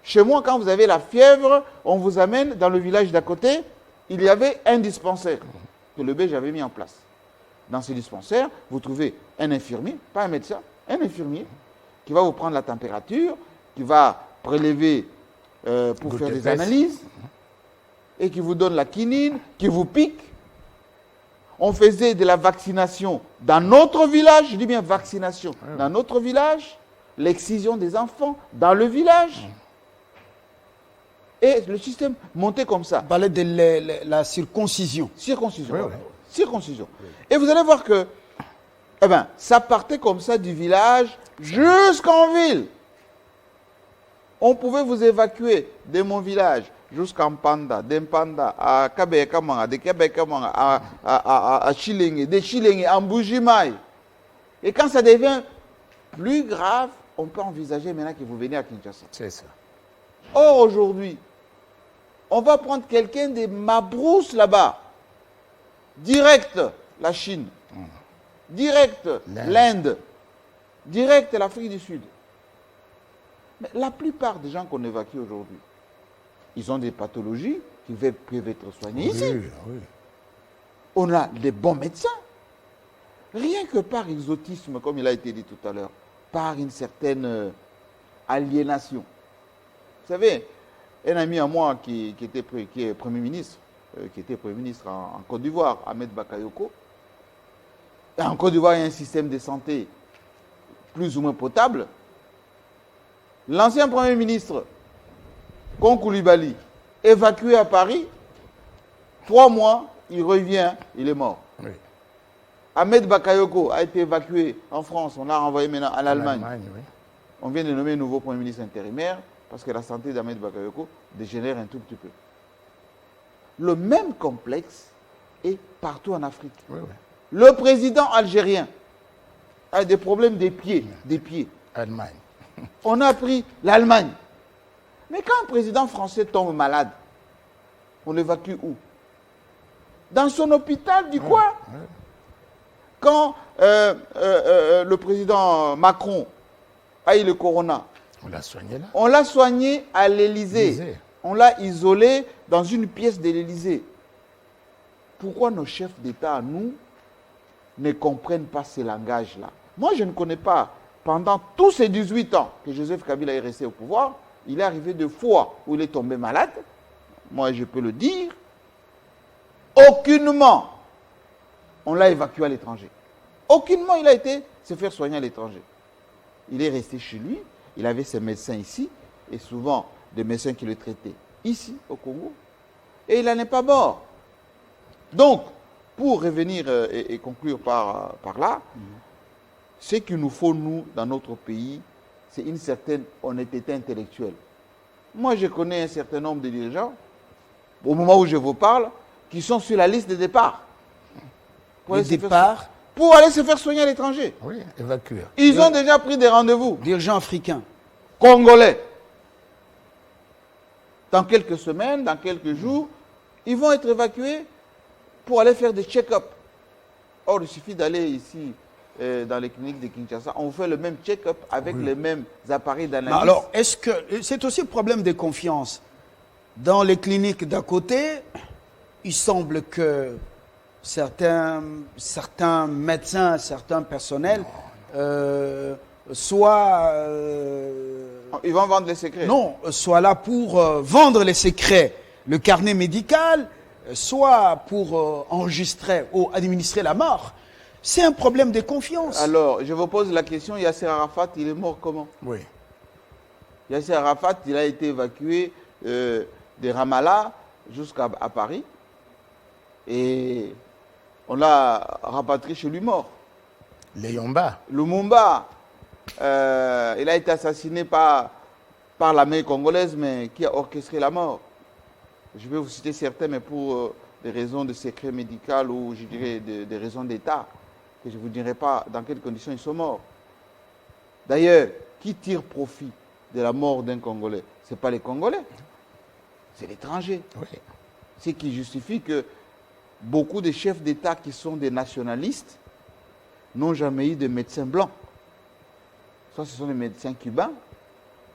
Chez moi, quand vous avez la fièvre, on vous amène dans le village d'à côté, il y avait un dispensaire que le belge avait mis en place. Dans ce dispensaire, vous trouvez un infirmier, pas un médecin, un infirmier, qui va vous prendre la température, qui va prélever pour faire des analyses, et qui vous donne la quinine, qui vous pique. On faisait de la vaccination dans notre village, je dis bien vaccination, dans notre village, l'excision des enfants dans le village. Et le système montait comme ça. On parlait de la circoncision. Circoncision. Oui, voilà. oui. Circoncision. Oui. Et vous allez voir que ça partait comme ça du village jusqu'en ville. On pouvait vous évacuer de mon village jusqu'à Mpanda, d'Mpanda à Kabekamanga, de Kabekamanga à Chilenge, de Chilenge à Mbujimai. Et quand ça devient plus grave, on peut envisager maintenant que vous venez à Kinshasa. C'est ça. Or, aujourd'hui, on va prendre quelqu'un de Mabrousse là-bas. Direct, la Chine. Direct, l'Inde. Direct, l'Afrique du Sud. Mais la plupart des gens qu'on évacue aujourd'hui, ils ont des pathologies qui peuvent être soignées ici. Oui. On a des bons médecins. Rien que par exotisme, comme il a été dit tout à l'heure, par une certaine aliénation. Vous savez, un ami à moi qui est Premier ministre, en Côte d'Ivoire, Ahmed Bakayoko, en Côte d'Ivoire, il y a un système de santé plus ou moins potable. L'ancien Premier ministre, Konkoulibaly, évacué à Paris, 3 mois, il revient, il est mort. Oui. Ahmed Bakayoko a été évacué en France, on l'a renvoyé maintenant en Allemagne. Oui. On vient de nommer un nouveau Premier ministre intérimaire parce que la santé d'Ahmed Bakayoko dégénère un tout petit peu. Le même complexe est partout en Afrique. Oui. Le président algérien a des problèmes des pieds. Allemagne. On a pris l'Allemagne. Mais quand un président français tombe malade, on l'évacue où? Dans son hôpital du coin. Quand le président Macron a eu le corona, On l'a soigné là. on l'a soigné à l'Élysée. On l'a isolé dans une pièce de l'Élysée. Pourquoi nos chefs d'État, à nous, ne comprennent pas ces langages-là? Moi, je ne connais pas. Pendant tous ces 18 ans que Joseph Kabila est resté au pouvoir, il est arrivé 2 fois où il est tombé malade. Moi, je peux le dire. Aucunement, on l'a évacué à l'étranger. Aucunement, il a été se faire soigner à l'étranger. Il est resté chez lui. Il avait ses médecins ici, et souvent des médecins qui le traitaient ici, au Congo. Et il n'en est pas mort. Donc, pour revenir et conclure par là, ce qu'il nous faut, nous, dans notre pays, c'est une certaine honnêteté intellectuelle. Moi, je connais un certain nombre de dirigeants, au moment où je vous parle, qui sont sur la liste de départ. Pour aller se faire soigner à l'étranger. Oui, évacué. Ils ont déjà pris des rendez-vous. Dirigeants africains. Congolais. Dans quelques semaines, dans quelques jours, ils vont être évacués pour aller faire des check-up. Or, il suffit d'aller ici, dans les cliniques de Kinshasa, on fait le même check-up avec les mêmes appareils d'analyse. Alors, est-ce que c'est aussi le problème de confiance? Dans les cliniques d'à côté, il semble que certains médecins, certains personnels soient... ils vont vendre les secrets. Non, soit là pour vendre les secrets, le carnet médical, soit pour enregistrer ou administrer la mort. C'est un problème de confiance. Alors, je vous pose la question, Yasser Arafat, il est mort comment? Oui. Yasser Arafat, il a été évacué de Ramallah jusqu'à Paris. Et on l'a rapatrié chez lui mort. Léomba. Lumumba, il a été assassiné par l'armée congolaise, mais qui a orchestré la mort. Je vais vous citer certains, mais pour des raisons de secret médical ou je dirais des raisons d'État, que je ne vous dirai pas dans quelles conditions ils sont morts. D'ailleurs, qui tire profit de la mort d'un Congolais? Ce n'est pas les Congolais, c'est l'étranger. Oui. Ce qui justifie que beaucoup de chefs d'État qui sont des nationalistes n'ont jamais eu de médecins blancs. Soit ce sont des médecins cubains,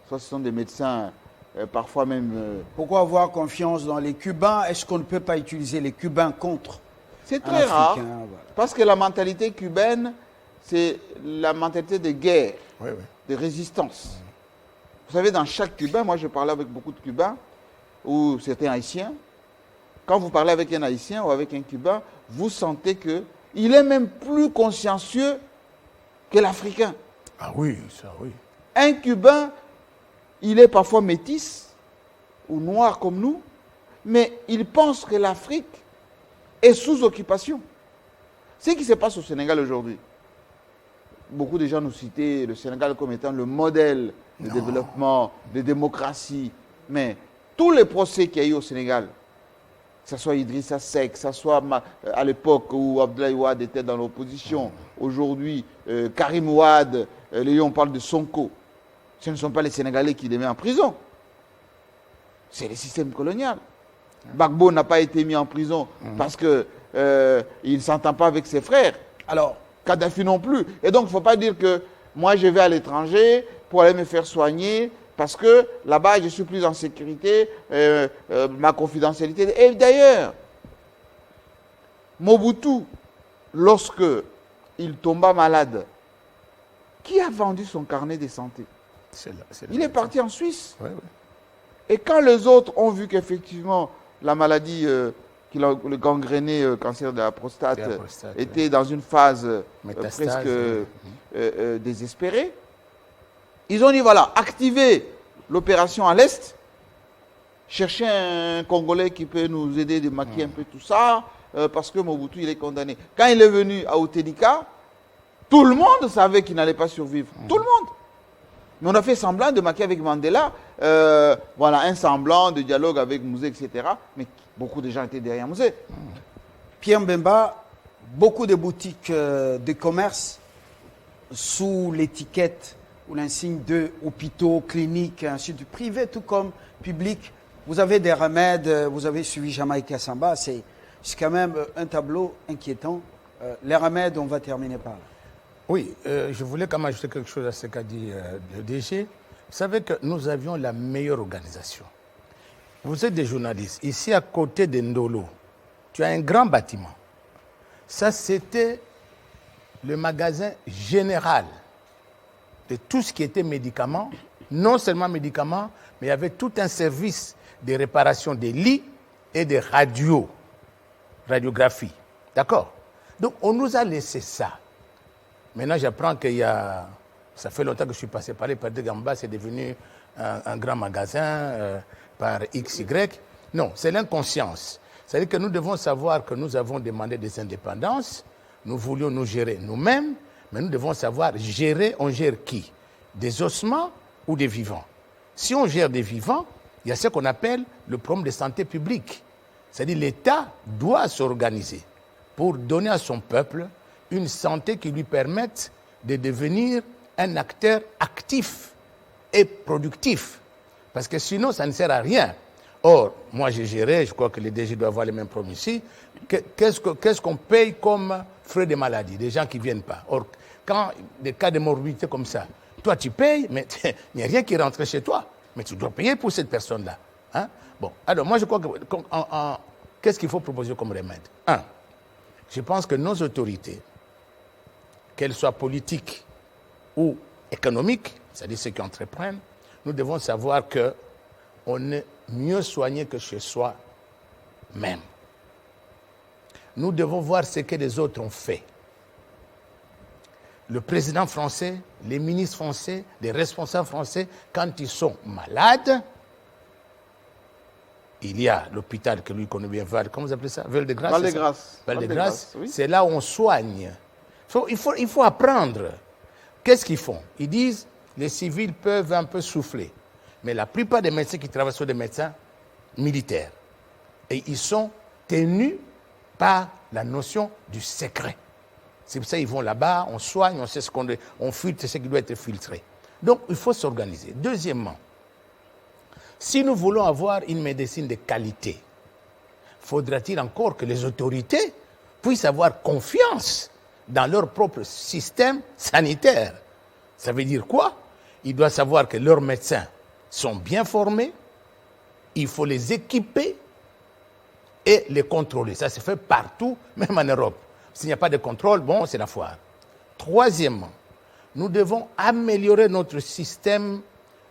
soit ce sont des médecins parfois même... Pourquoi avoir confiance dans les Cubains? Est-ce qu'on ne peut pas utiliser les Cubains contre C'est très rare, voilà. parce que la mentalité cubaine, c'est la mentalité de guerre, de résistance. Vous savez, dans chaque Cubain, moi je parlais avec beaucoup de Cubains, ou certains Haïtiens, quand vous parlez avec un Haïtien ou avec un Cubain, vous sentez qu'il est même plus consciencieux que l'Africain. Ah oui, ça oui. Un Cubain, il est parfois métis ou noir comme nous, mais il pense que l'Afrique est sous occupation. Ce qui se passe au Sénégal aujourd'hui, beaucoup de gens nous citaient le Sénégal comme étant le modèle de développement, de démocratie, mais tous les procès qu'il y a eu au Sénégal, que ce soit Idrissa Seck, que ce soit à l'époque où Abdoulaye Wade était dans l'opposition, aujourd'hui Karim Wade, on parle de Sonko. Ce ne sont pas les Sénégalais qui les mettent en prison. C'est le système colonial. Gbagbo n'a pas été mis en prison parce qu'il ne s'entend pas avec ses frères. Alors, Kadhafi non plus. Et donc, il ne faut pas dire que moi, je vais à l'étranger pour aller me faire soigner parce que là-bas, je suis plus en sécurité, ma confidentialité. Et d'ailleurs, Mobutu, lorsque il tomba malade, qui a vendu son carnet de santé? Il est parti en Suisse. Oui, oui. Et quand les autres ont vu qu'effectivement, la maladie qui le gangréné, cancer de la prostate, était dans une phase presque désespérée, ils ont dit, voilà, activez l'opération à l'Est, cherchez un Congolais qui peut nous aider de maquiller un peu tout ça, parce que Mobutu, il est condamné. Quand il est venu à Outédika, tout le monde savait qu'il n'allait pas survivre. Tout le monde. Mais on a fait semblant de maquiller avec Mandela, voilà, un semblant de dialogue avec Mouzé, etc. Mais beaucoup de gens étaient derrière Mouzé. Pierre Mbemba, beaucoup de boutiques de commerce sous l'étiquette ou l'insigne de hôpitaux, cliniques, ainsi de privés, tout comme publics. Vous avez des remèdes, vous avez suivi Jamaïca Samba, c'est quand même un tableau inquiétant. Les remèdes, on va terminer par là. Oui, je voulais quand même ajouter quelque chose à ce qu'a dit le DG. Vous savez que nous avions la meilleure organisation. Vous êtes des journalistes. Ici, à côté de Ndolo, tu as un grand bâtiment. Ça, c'était le magasin général de tout ce qui était médicaments. Non seulement médicaments, mais il y avait tout un service de réparation des lits et des radiographie. D'accord? Donc, on nous a laissé ça. Maintenant, j'apprends qu'il y a... Ça fait longtemps que je suis passé par les Père de Gamba, c'est devenu un grand magasin par XY. Non, c'est l'inconscience. C'est-à-dire que nous devons savoir que nous avons demandé des indépendances, nous voulions nous gérer nous-mêmes, mais nous devons savoir gérer, on gère qui? Des ossements ou des vivants? Si on gère des vivants, il y a ce qu'on appelle le problème de santé publique. C'est-à-dire l'État doit s'organiser pour donner à son peuple une santé qui lui permette de devenir un acteur actif et productif. Parce que sinon, ça ne sert à rien. Or, moi j'ai géré, je crois que les DG doivent avoir les mêmes problèmes ici. Qu'est-ce qu'on paye comme frais de maladie? Des gens qui ne viennent pas. Or, quand des cas de morbidité comme ça, toi tu payes, mais il n'y a rien qui rentre chez toi. Mais tu dois payer pour cette personne-là. Hein? Bon, alors moi je crois que qu'est-ce qu'il faut proposer comme remède? Je pense que nos autorités, qu'elles soient politiques ou économiques, c'est-à-dire ceux qui entreprennent, nous devons savoir qu'on est mieux soigné que chez soi même. Nous devons voir ce que les autres ont fait. Le président français, les ministres français, les responsables français, quand ils sont malades, il y a l'hôpital que lui connaît bien, comment vous appelez ça? Val-de-Grâce. Val-de-Grâce. Val-de-Grâce, oui. C'est là où on soigne. Il faut apprendre. Qu'est-ce qu'ils font? Ils disent, les civils peuvent un peu souffler. Mais la plupart des médecins qui travaillent sont des médecins militaires. Et ils sont tenus par la notion du secret. C'est pour ça qu'ils vont là-bas, on soigne, on sait on filtre ce qui doit être filtré. Donc, il faut s'organiser. Deuxièmement, si nous voulons avoir une médecine de qualité, faudra-t-il encore que les autorités puissent avoir confiance dans leur propre système sanitaire. Ça veut dire quoi? Ils doivent savoir que leurs médecins sont bien formés, il faut les équiper et les contrôler. Ça se fait partout, même en Europe. S'il n'y a pas de contrôle, bon, c'est la foire. Troisièmement, nous devons améliorer notre système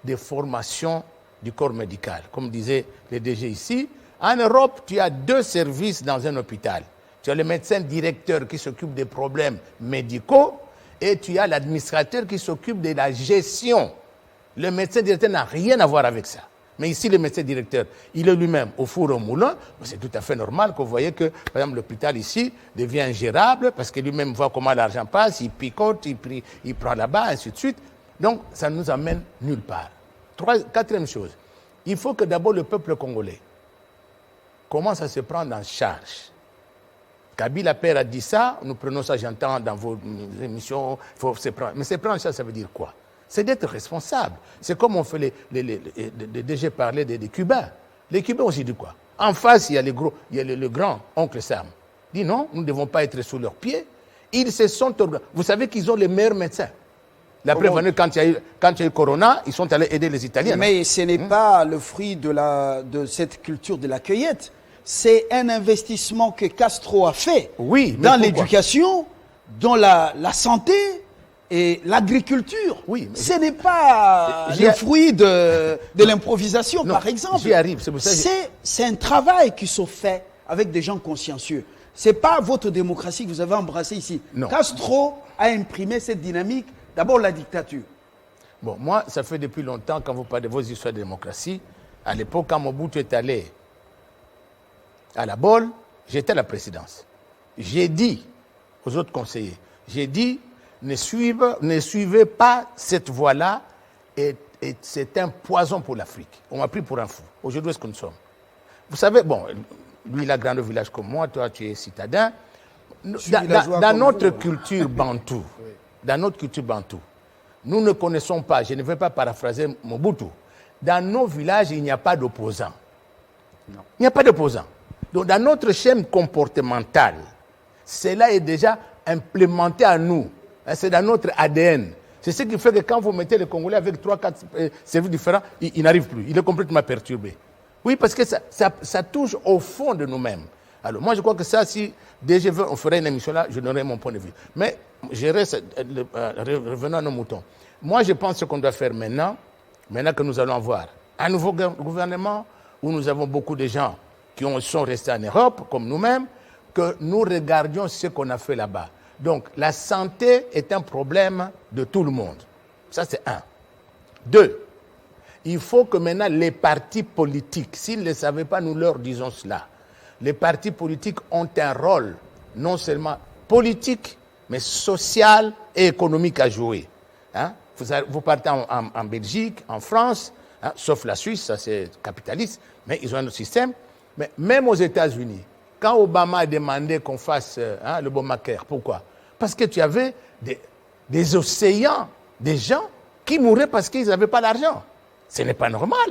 de formation du corps médical. Comme disait le DG ici, en Europe, tu as 2 services dans un hôpital. Tu as le médecin directeur qui s'occupe des problèmes médicaux et tu as l'administrateur qui s'occupe de la gestion. Le médecin directeur n'a rien à voir avec ça. Mais ici, le médecin directeur, il est lui-même au four au moulin. C'est tout à fait normal que vous voyez que, par exemple, l'hôpital ici devient ingérable parce que lui-même voit comment l'argent passe, il picote, il prend là-bas, ainsi de suite. Donc, ça ne nous amène nulle part. Quatrième chose, il faut que d'abord le peuple congolais commence à se prendre en charge. Kabila Père a dit ça, nous prenons ça, j'entends dans vos émissions, il faut se prendre. Mais se prendre en charge, ça veut dire quoi? c'est d'être responsable. C'est comme on fait DG parlait des Cubains. Les Cubains aussi disent quoi? En face, il y a, le grand oncle Sam. Il dit non, nous ne devons pas être sous leurs pieds. Ils se sont organisés. Vous savez qu'ils ont les meilleurs médecins. La preuve, quand il y a eu Corona, ils sont allés aider les Italiens. Mais ce n'est pas le fruit de cette culture de la cueillette. C'est un investissement que Castro a fait dans l'éducation, dans la santé et l'agriculture. Oui, ce n'est pas le fruit de l'improvisation, par exemple. J'y arrive, c'est pour ça. C'est un travail qui se fait avec des gens consciencieux. Ce n'est pas votre démocratie que vous avez embrassée ici. Non. Castro a imprimé cette dynamique, d'abord la dictature. Bon, moi, ça fait depuis longtemps, quand vous parlez de vos histoires de démocratie, à l'époque, quand Mobutu est allé à la Bolle, j'étais à la présidence. J'ai dit aux autres conseillers, j'ai dit, ne suivez pas cette voie-là, et c'est un poison pour l'Afrique. On m'a pris pour un fou. Aujourd'hui, où est-ce que nous sommes? Vous savez, bon, lui, il a grandi au village comme moi, toi, tu es citadin. Dans notre culture bantou, nous ne connaissons pas, je ne vais pas paraphraser Mobutu, dans nos villages, il n'y a pas d'opposants. Il n'y a pas d'opposants. Donc, dans notre chaîne comportementale, cela est déjà implémenté à nous. C'est dans notre ADN. C'est ce qui fait que quand vous mettez les Congolais avec 3-4 services différents, il n'arrive plus. Il est complètement perturbé. Oui, parce que ça touche au fond de nous-mêmes. Alors, moi, je crois que ça, si déjà on ferait une émission là, je donnerais mon point de vue. Mais revenons à nos moutons. Moi, je pense qu'on doit faire maintenant que nous allons avoir un nouveau gouvernement, où nous avons beaucoup de gens qui sont restés en Europe, comme nous-mêmes, que nous regardions ce qu'on a fait là-bas. Donc, la santé est un problème de tout le monde. Ça, c'est un. 2, il faut que maintenant les partis politiques, s'ils ne le savaient pas, nous leur disons cela. Les partis politiques ont un rôle, non seulement politique, mais social et économique à jouer. Hein? Vous partez en Belgique, en France, hein, sauf la Suisse, ça c'est capitaliste, mais ils ont un autre système. Mais même aux États-Unis, quand Obama a demandé qu'on fasse le Obamacare, pourquoi? Parce que tu avais des océans, des gens qui mouraient parce qu'ils n'avaient pas l'argent. Ce n'est pas normal.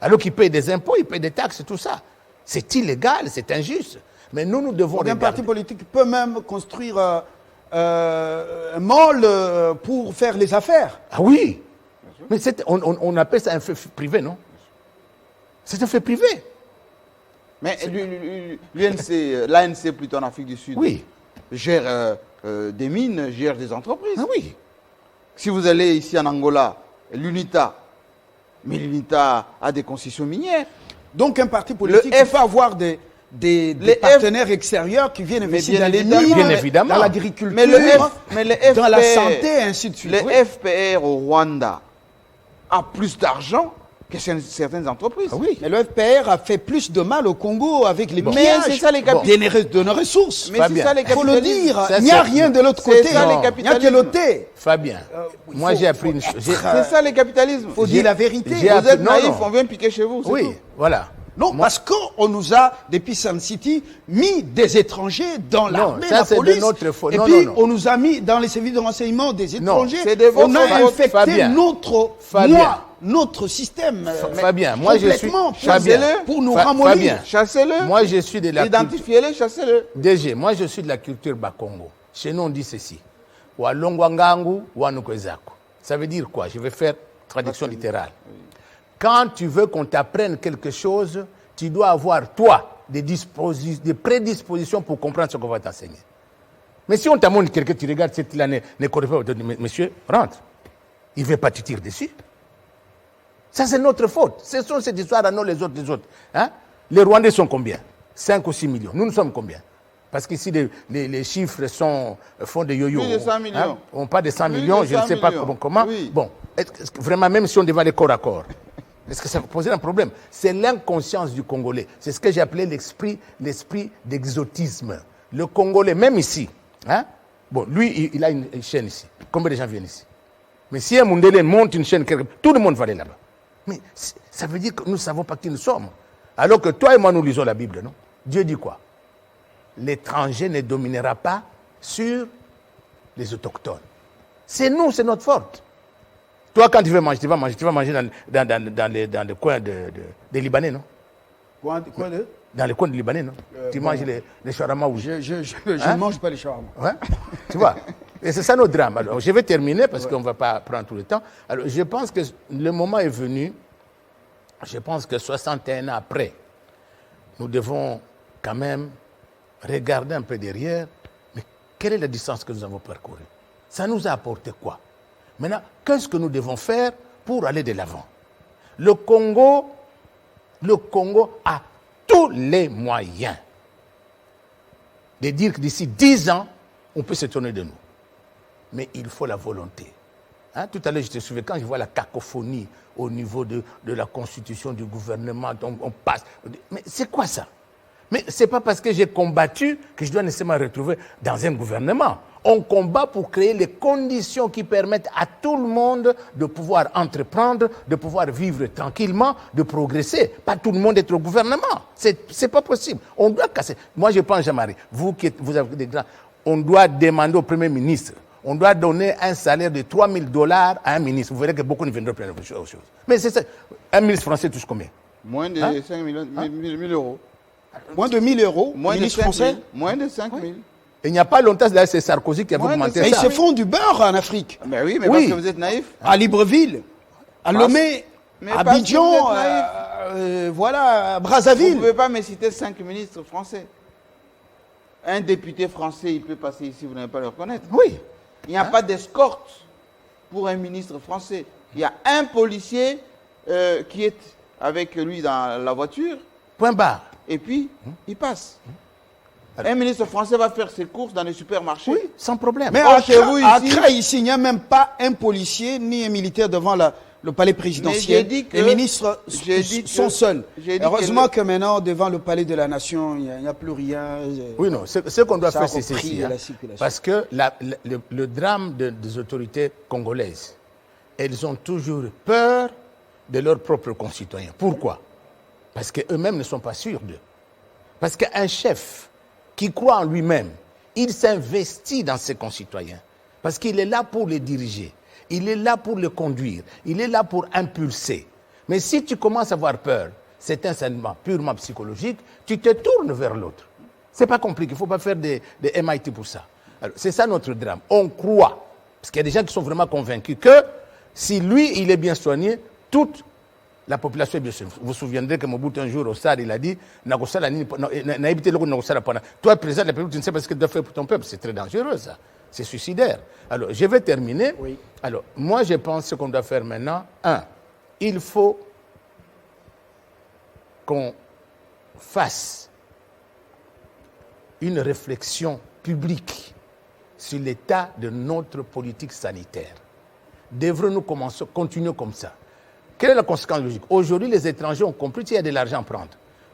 Alors qu'ils payent des impôts, ils payent des taxes, tout ça. C'est illégal, c'est injuste. Mais nous devons regarder. Un parti politique peut même construire un mall pour faire les affaires. Ah oui. Mais on appelle ça un fait privé, non? C'est un fait privé. Mais l'ANC plutôt en Afrique du Sud, gère des mines, gère des entreprises. Ah oui. Si vous allez ici en Angola, l'UNITA, mais l'UNITA a des concessions minières. Donc un parti politique peut avoir des partenaires extérieurs qui viennent investir dans les mines, dans l'agriculture, dans la santé, et ainsi de suite. Le FPR au Rwanda a plus d'argent que certaines entreprises. Ah oui. Mais le FPR a fait plus de mal au Congo avec les pillages de nos ressources. Mais c'est ça les capitalistes. Il faut le dire, il n'y a rien de l'autre côté. Il n'y a que l'auté. Fabien, moi j'ai appris une chose. C'est ça les capitalismes. Il faut dire la vérité. Vous êtes naïf, on vient piquer chez vous. Oui, voilà. Non, parce qu'on nous a, depuis Sun City, mis des étrangers dans l'armée, la police. De notre faute. Et puis, on nous a mis dans les services de renseignement des étrangers. On a infecté notre système. Fabien, moi je suis... Pour nous ramollir. Chassez-le. Moi je suis de la... Identifiez-le, chassez-le. DG, moi je suis de la culture Bakongo. Chez nous on dit ceci. Walongwangangu, wanukwezako. Ça veut dire quoi? Je vais faire traduction littérale. Quand tu veux qu'on t'apprenne quelque chose, tu dois avoir, toi, des prédispositions pour comprendre ce qu'on va t'enseigner. Mais si on t'a montré quelqu'un, tu regardes cette année, ne connaît pas, on te dit, monsieur, rentre. Il ne veut pas te tirer dessus. Ça, c'est notre faute. Ce sont ces histoires à nous, les autres. Hein? Les Rwandais sont combien? 5 ou 6 millions. Nous sommes combien? Parce qu'ici, les chiffres font des yo-yo. Plus de 100 millions. Hein? On parle de 100 millions, je ne sais pas comment. Oui. Bon, vraiment, même si on devait aller corps à corps, est-ce que ça posait un problème? C'est l'inconscience du Congolais. C'est ce que j'ai appelé l'esprit d'exotisme. Le Congolais, même ici, hein? Bon, lui, il a une chaîne ici. Combien de gens viennent ici? Mais si un Mundele monte une chaîne, tout le monde va aller là-bas. Mais ça veut dire que nous ne savons pas qui nous sommes. Alors que toi et moi, nous lisons la Bible, non? Dieu dit quoi? L'étranger ne dominera pas sur les autochtones. C'est nous, c'est notre faute. Toi, quand tu vas manger dans les coins des Libanais, non? Quoi de Dans les coins des Libanais, non? Tu manges les shawarma ou Je ne mange pas les shawarma. Ouais? Tu vois? Et c'est ça notre drame. Alors, je vais terminer parce qu'on ne va pas prendre tout le temps. Alors, je pense que le moment est venu. Je pense que 61 ans après, nous devons quand même regarder un peu derrière. Mais quelle est la distance que nous avons parcourue? Ça nous a apporté quoi? Maintenant, qu'est-ce que nous devons faire pour aller de l'avant? Le Congo a tous les moyens de dire que d'ici 10 ans, on peut se tourner de nous. Mais il faut la volonté. Hein? Tout à l'heure, je te souviens, quand je vois la cacophonie au niveau de la constitution du gouvernement, on passe. Mais c'est quoi ça? Mais ce n'est pas parce que j'ai combattu que je dois nécessairement me retrouver dans un gouvernement. On combat pour créer les conditions qui permettent à tout le monde de pouvoir entreprendre, de pouvoir vivre tranquillement, de progresser. Pas tout le monde être au gouvernement. C'est pas possible. On doit casser. Moi, je pense, Jean-Marie, vous avez des grands, on doit demander au Premier ministre, on doit donner un salaire de $3,000 à un ministre. Vous verrez que beaucoup ne viendront plus aux choses. Mais c'est ça. Un ministre français touche combien? Moins de 5 000 euros. Moins de 1 000 euros, Moins de ministre 5 000. français. Moins de 5 000. Et il n'y a pas longtemps, c'est Sarkozy qui avait Moins de augmenté Et ils ça. se font du beurre en Afrique. Ben oui, mais Oui. parce que vous êtes naïf. À Libreville, à Lomé, Mais à parce que Abidjan, vous êtes naïf. voilà, à Vous ne Brazzaville. pouvez pas me citer 5 ministres français. Un député français, il peut passer ici, vous n'allez pas le reconnaître. Oui. Il n'y a pas d'escorte pour un ministre français. Il y a un policier qui est avec lui dans la voiture, Point barre. et puis il passe. Un ministre français va faire ses courses dans les supermarchés. Oui, sans problème. Mais Or, à chez vous, ici- Accra, ici, il n'y a même pas un policier ni un militaire devant le palais présidentiel. j'ai dit que- Les ministres j'ai dit sont que- seuls. j'ai dit Heureusement que que maintenant, devant le palais de la nation, il n'y a plus rien. Oui, non, ce qu'on doit Ça a faire, c'est repris ceci. la Hein, circulation. parce que le drame des autorités congolaises, elles ont toujours peur de leurs propres concitoyens. Pourquoi? Parce qu'eux-mêmes ne sont pas sûrs d'eux. Parce qu'un chef qui croit en lui-même, il s'investit dans ses concitoyens. Parce qu'il est là pour les diriger. Il est là pour les conduire. Il est là pour impulser. Mais si tu commences à avoir peur, c'est un sentiment purement psychologique, tu te tournes vers l'autre. C'est pas compliqué, il ne faut pas faire des MIT pour ça. Alors, c'est ça notre drame. On croit, parce qu'il y a des gens qui sont vraiment convaincus que si lui, il est bien soigné, toute la population est bien soignée. Vous vous souviendrez que Mobutu, un jour, au SAD, il a dit toi, président de la République, tu ne sais pas ce que tu dois faire pour ton peuple. C'est très dangereux, ça. C'est suicidaire. Alors, je vais terminer. Oui. Alors, moi, je pense ce qu'on doit faire maintenant. Il faut qu'on fasse une réflexion publique sur l'état de notre politique sanitaire. Devrons-nous continuer comme ça? Quelle est la conséquence logique? Aujourd'hui, les étrangers ont compris qu'il y a de l'argent à prendre.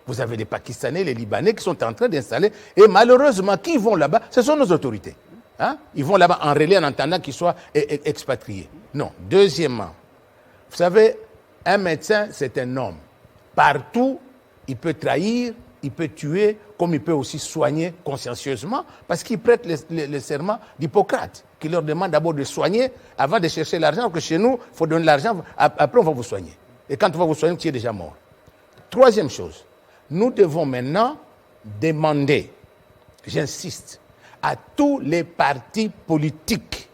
Vous avez les Pakistanais, les Libanais qui sont en train d'installer. Et malheureusement, qui vont là-bas? Ce sont nos autorités. Hein? Ils vont là-bas en relais en attendant qu'ils soient expatriés. Non. Deuxièmement, vous savez, un médecin, c'est un homme. Partout, il peut trahir, il peut tuer, comme il peut aussi soigner consciencieusement, parce qu'il prête le serment d'Hippocrate, qui leur demande d'abord de soigner avant de chercher l'argent, alors que chez nous, il faut donner l'argent, après on va vous soigner. Et quand on va vous soigner, tu es déjà mort. Troisième chose, nous devons maintenant demander, j'insiste, à tous les partis politiques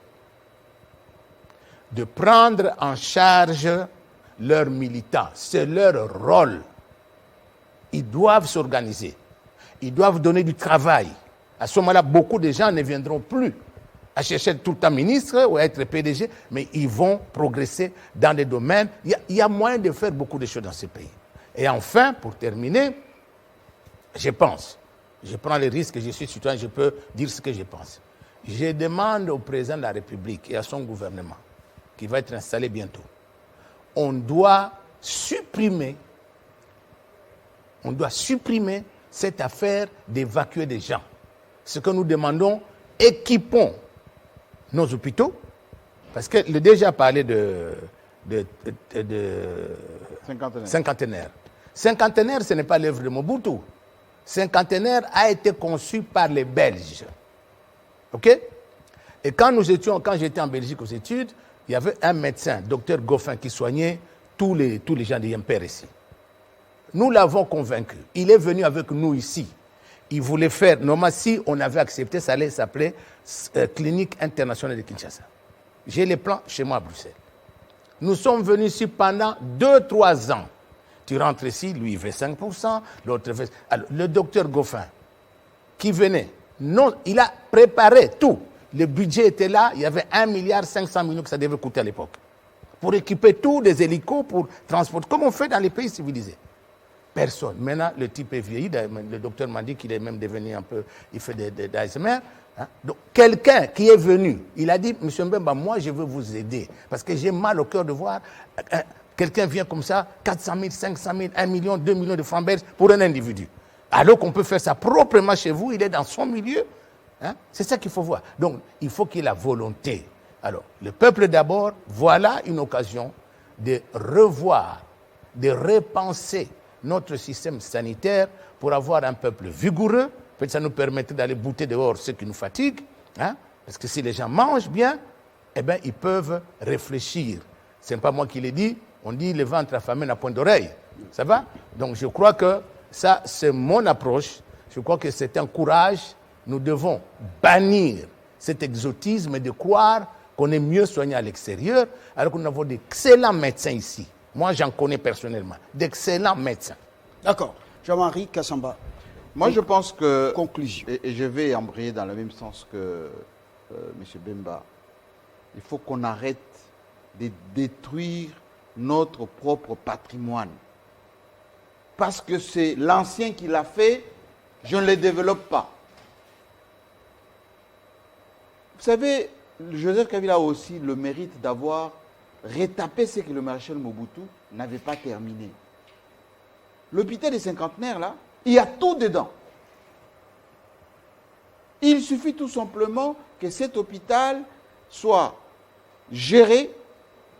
de prendre en charge leurs militants. C'est leur rôle. Ils doivent s'organiser. Ils doivent donner du travail. À ce moment-là, beaucoup de gens ne viendront plus à chercher tout le temps ministre ou à être PDG, mais ils vont progresser dans des domaines. Il y a moyen de faire beaucoup de choses dans ce pays. Et enfin, pour terminer, je pense, je prends les risques, je suis citoyen, je peux dire ce que je pense. Je demande au président de la République et à son gouvernement, qui va être installé bientôt, on doit supprimer cette affaire d'évacuer des gens. Ce que nous demandons, équipons nos hôpitaux, parce que le DG a parlé de cinquantenaire. Cinquantenaire, ce n'est pas l'œuvre de Mobutu. Cinquantenaire a été conçu par les Belges. OK? Et quand j'étais en Belgique aux études, il il y avait un médecin, docteur Goffin, qui soignait tous les gens de Yemper ici. Nous l'avons convaincu. Il est venu avec nous ici. Il voulait faire, normalement, si on avait accepté, ça allait s'appeler Clinique internationale de Kinshasa. J'ai les plans chez moi à Bruxelles. Nous sommes venus ici pendant 2-3 ans. Tu rentres ici, lui il fait 5%, l'autre fait... Alors, le docteur Goffin, qui venait, non, il a préparé tout. Le budget était là, il y avait 1,5 milliard que ça devait coûter à l'époque. Pour équiper tous des hélicos, pour transporter, comme on fait dans les pays civilisés. Personne. Maintenant, le type est vieilli, le docteur m'a dit qu'il est même devenu un peu, il fait des ASMR. Hein? Donc, quelqu'un qui est venu, il a dit, M. Mbemba, moi je veux vous aider, parce que j'ai mal au cœur de voir quelqu'un vient comme ça, 400 000, 500 000, 1 million, 2 millions de francs belges pour un individu. Alors qu'on peut faire ça proprement chez vous, il est dans son milieu. Hein? C'est ça qu'il faut voir. Donc, il faut qu'il y ait la volonté. Alors, le peuple d'abord, voilà une occasion de revoir, de repenser notre système sanitaire pour avoir un peuple vigoureux. Peut-être ça nous permettrait d'aller bouter dehors ce qui nous fatigue. Hein? Parce que si les gens mangent bien, eh bien, ils peuvent réfléchir. Ce n'est pas moi qui l'ai dit. On dit le ventre affamé n'a point d'oreille. Ça va? Donc, je crois que ça, c'est mon approche. Je crois que c'est un courage. Nous devons bannir cet exotisme de croire qu'on est mieux soigné à l'extérieur, alors que nous avons d'excellents médecins ici. Moi, j'en connais personnellement, d'excellents médecins. D'accord. Jean-Marie Kassamba. Moi, je pense que... Conclusion. Et je vais embrayer dans le même sens que M. Bemba. Il faut qu'on arrête de détruire notre propre patrimoine. Parce que c'est l'ancien qui l'a fait, je ne le développe pas. Vous savez, Joseph Kabila a aussi le mérite d'avoir retapé ce que le maréchal Mobutu n'avait pas terminé. L'hôpital des cinquantenaires, là, il y a tout dedans. Il suffit tout simplement que cet hôpital soit géré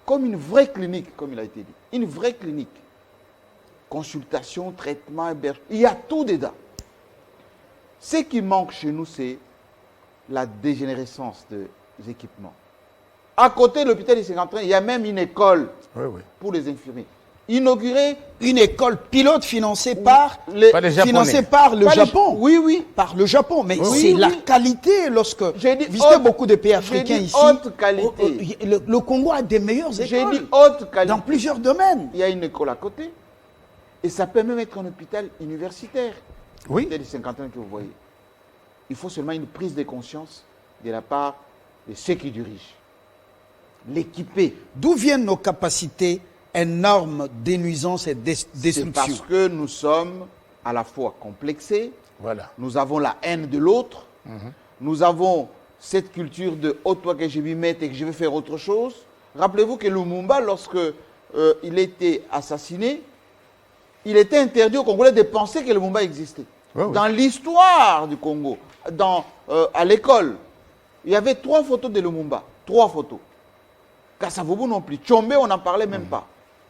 comme une vraie clinique, comme il a été dit. Une vraie clinique. Consultation, traitement, hébergement. Il y a tout dedans. Ce qui manque chez nous, c'est la dégénérescence des équipements. À côté de l'hôpital des cinquantenaires, il y a même une école pour les infirmiers. Inaugurée. Une école pilote financée par le Japon. Oui, oui. Par le Japon. Mais c'est la qualité lorsque visitez beaucoup de pays africains ici. Haute qualité. Le Congo a des meilleures écoles. J'ai dit haute qualité. Dans plusieurs domaines. Il y a une école à côté. Et ça peut même être un hôpital universitaire. Oui. L'hôpital des cinquantenaires que vous voyez. Il faut seulement une prise de conscience de la part de ceux qui dirigent. L'équiper. D'où viennent nos capacités énormes de nuisance et de destruction? C'est parce que nous sommes à la fois complexés, voilà. Nous avons la haine de l'autre, nous avons cette culture de « oh toi que je vais mettre et que je vais faire autre chose ». Rappelez-vous que Lumumba, lorsque il était assassiné, il était interdit aux Congolais de penser que Lumumba existait. Dans l'histoire du Congo, à l'école, il y avait 3 photos de Lumumba. 3 photos. Kasavubu non plus. Tchombe, on n'en parlait même pas.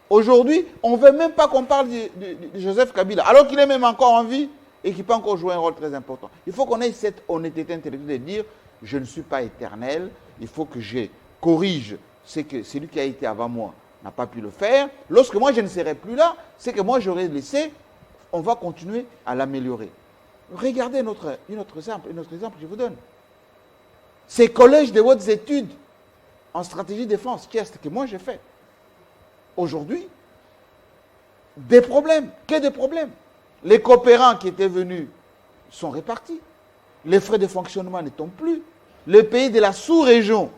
Aujourd'hui, on ne veut même pas qu'on parle de Joseph Kabila, alors qu'il est même encore en vie et qu'il peut encore jouer un rôle très important. Il faut qu'on ait cette honnêteté intellectuelle de dire « je ne suis pas éternel, il faut que je corrige ce que celui qui a été avant moi n'a pas pu le faire. Lorsque moi je ne serai plus là, c'est que moi j'aurais laissé, on va continuer à l'améliorer. » Regardez un autre exemple, je vous donne. Ces collèges de hautes études en stratégie de défense, qu'est-ce que moi j'ai fait? Aujourd'hui, des problèmes, que des problèmes. Les coopérants qui étaient venus sont répartis. Les frais de fonctionnement ne tombent plus. Les pays de la sous-région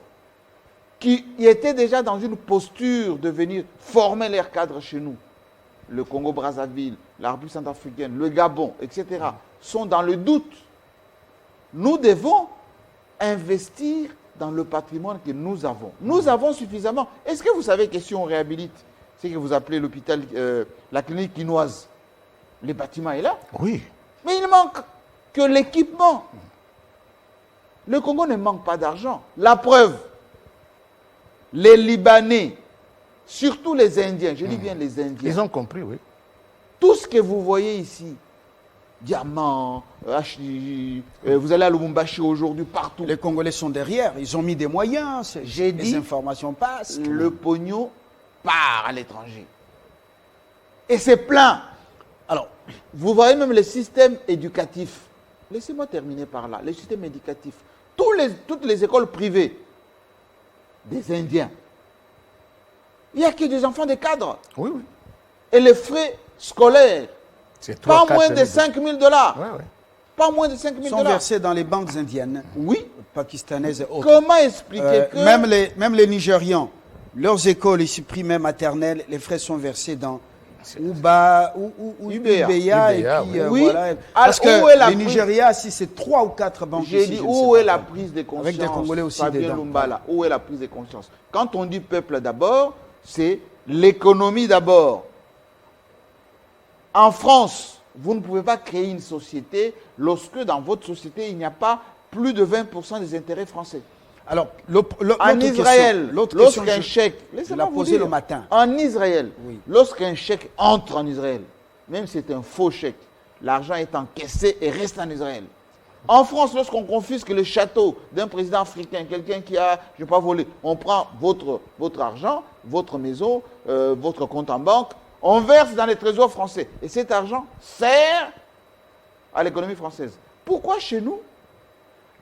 qui étaient déjà dans une posture de venir former leurs cadres chez nous, le Congo-Brazzaville, la République centrafricaine, le Gabon, etc., sont dans le doute. Nous devons investir dans le patrimoine que nous avons. Nous avons suffisamment. Est-ce que vous savez que si on réhabilite ce que vous appelez l'hôpital, la clinique quinoise, le bâtiment est là? Oui. Mais il manque que l'équipement. Le Congo ne manque pas d'argent. La preuve, les Libanais, surtout les Indiens, je dis bien les Indiens. Ils ont compris, oui. Tout ce que vous voyez ici, diamants, vous allez à Lubumbashi aujourd'hui, partout. Les Congolais sont derrière, ils ont mis des moyens, J'ai les dit, informations passent. le pognon part à l'étranger. Et c'est plein. Alors, Vous voyez même le système éducatif. Laissez-moi terminer par là. Le système éducatif. Toutes les écoles privées des Indiens. Il n'y a que des enfants de cadres. Oui, oui. Et les frais scolaires, C'est pas 3, moins de 5 000 dollars. Ouais, ouais. Pas moins de 5 000 sont dollars. versés dans les banques indiennes, Oui. pakistanaises et autres. Comment expliquer que... Même les Nigérians, leurs écoles ici primaires maternelles, les frais sont versés dans Uba, ou UBA. UBA, et UBA, puis oui. Oui. voilà. Alors, Parce que où est la les prise- Nigeria, si c'est 3 ou 4 banques J'ai ici, dit, je ne où sais est pas la quoi. prise de conscience Avec des Congolais aussi Fabien dedans. Lumbala, où est la prise de conscience? Quand on dit peuple d'abord, c'est l'économie d'abord. En France, vous ne pouvez pas créer une société lorsque dans votre société, il n'y a pas plus de 20% des intérêts français. Alors, En Israël, lorsqu'un je chèque, la laissez-moi vous posais dire, le matin. en Israël, Oui. lorsqu'un chèque entre en Israël, même si c'est un faux chèque, l'argent est encaissé et reste en Israël. En France, lorsqu'on confisque le château d'un président africain, quelqu'un qui a, je ne vais pas volé, on prend votre argent, votre maison, votre compte en banque, on verse dans les trésors français. Et cet argent sert à l'économie française. Pourquoi chez nous,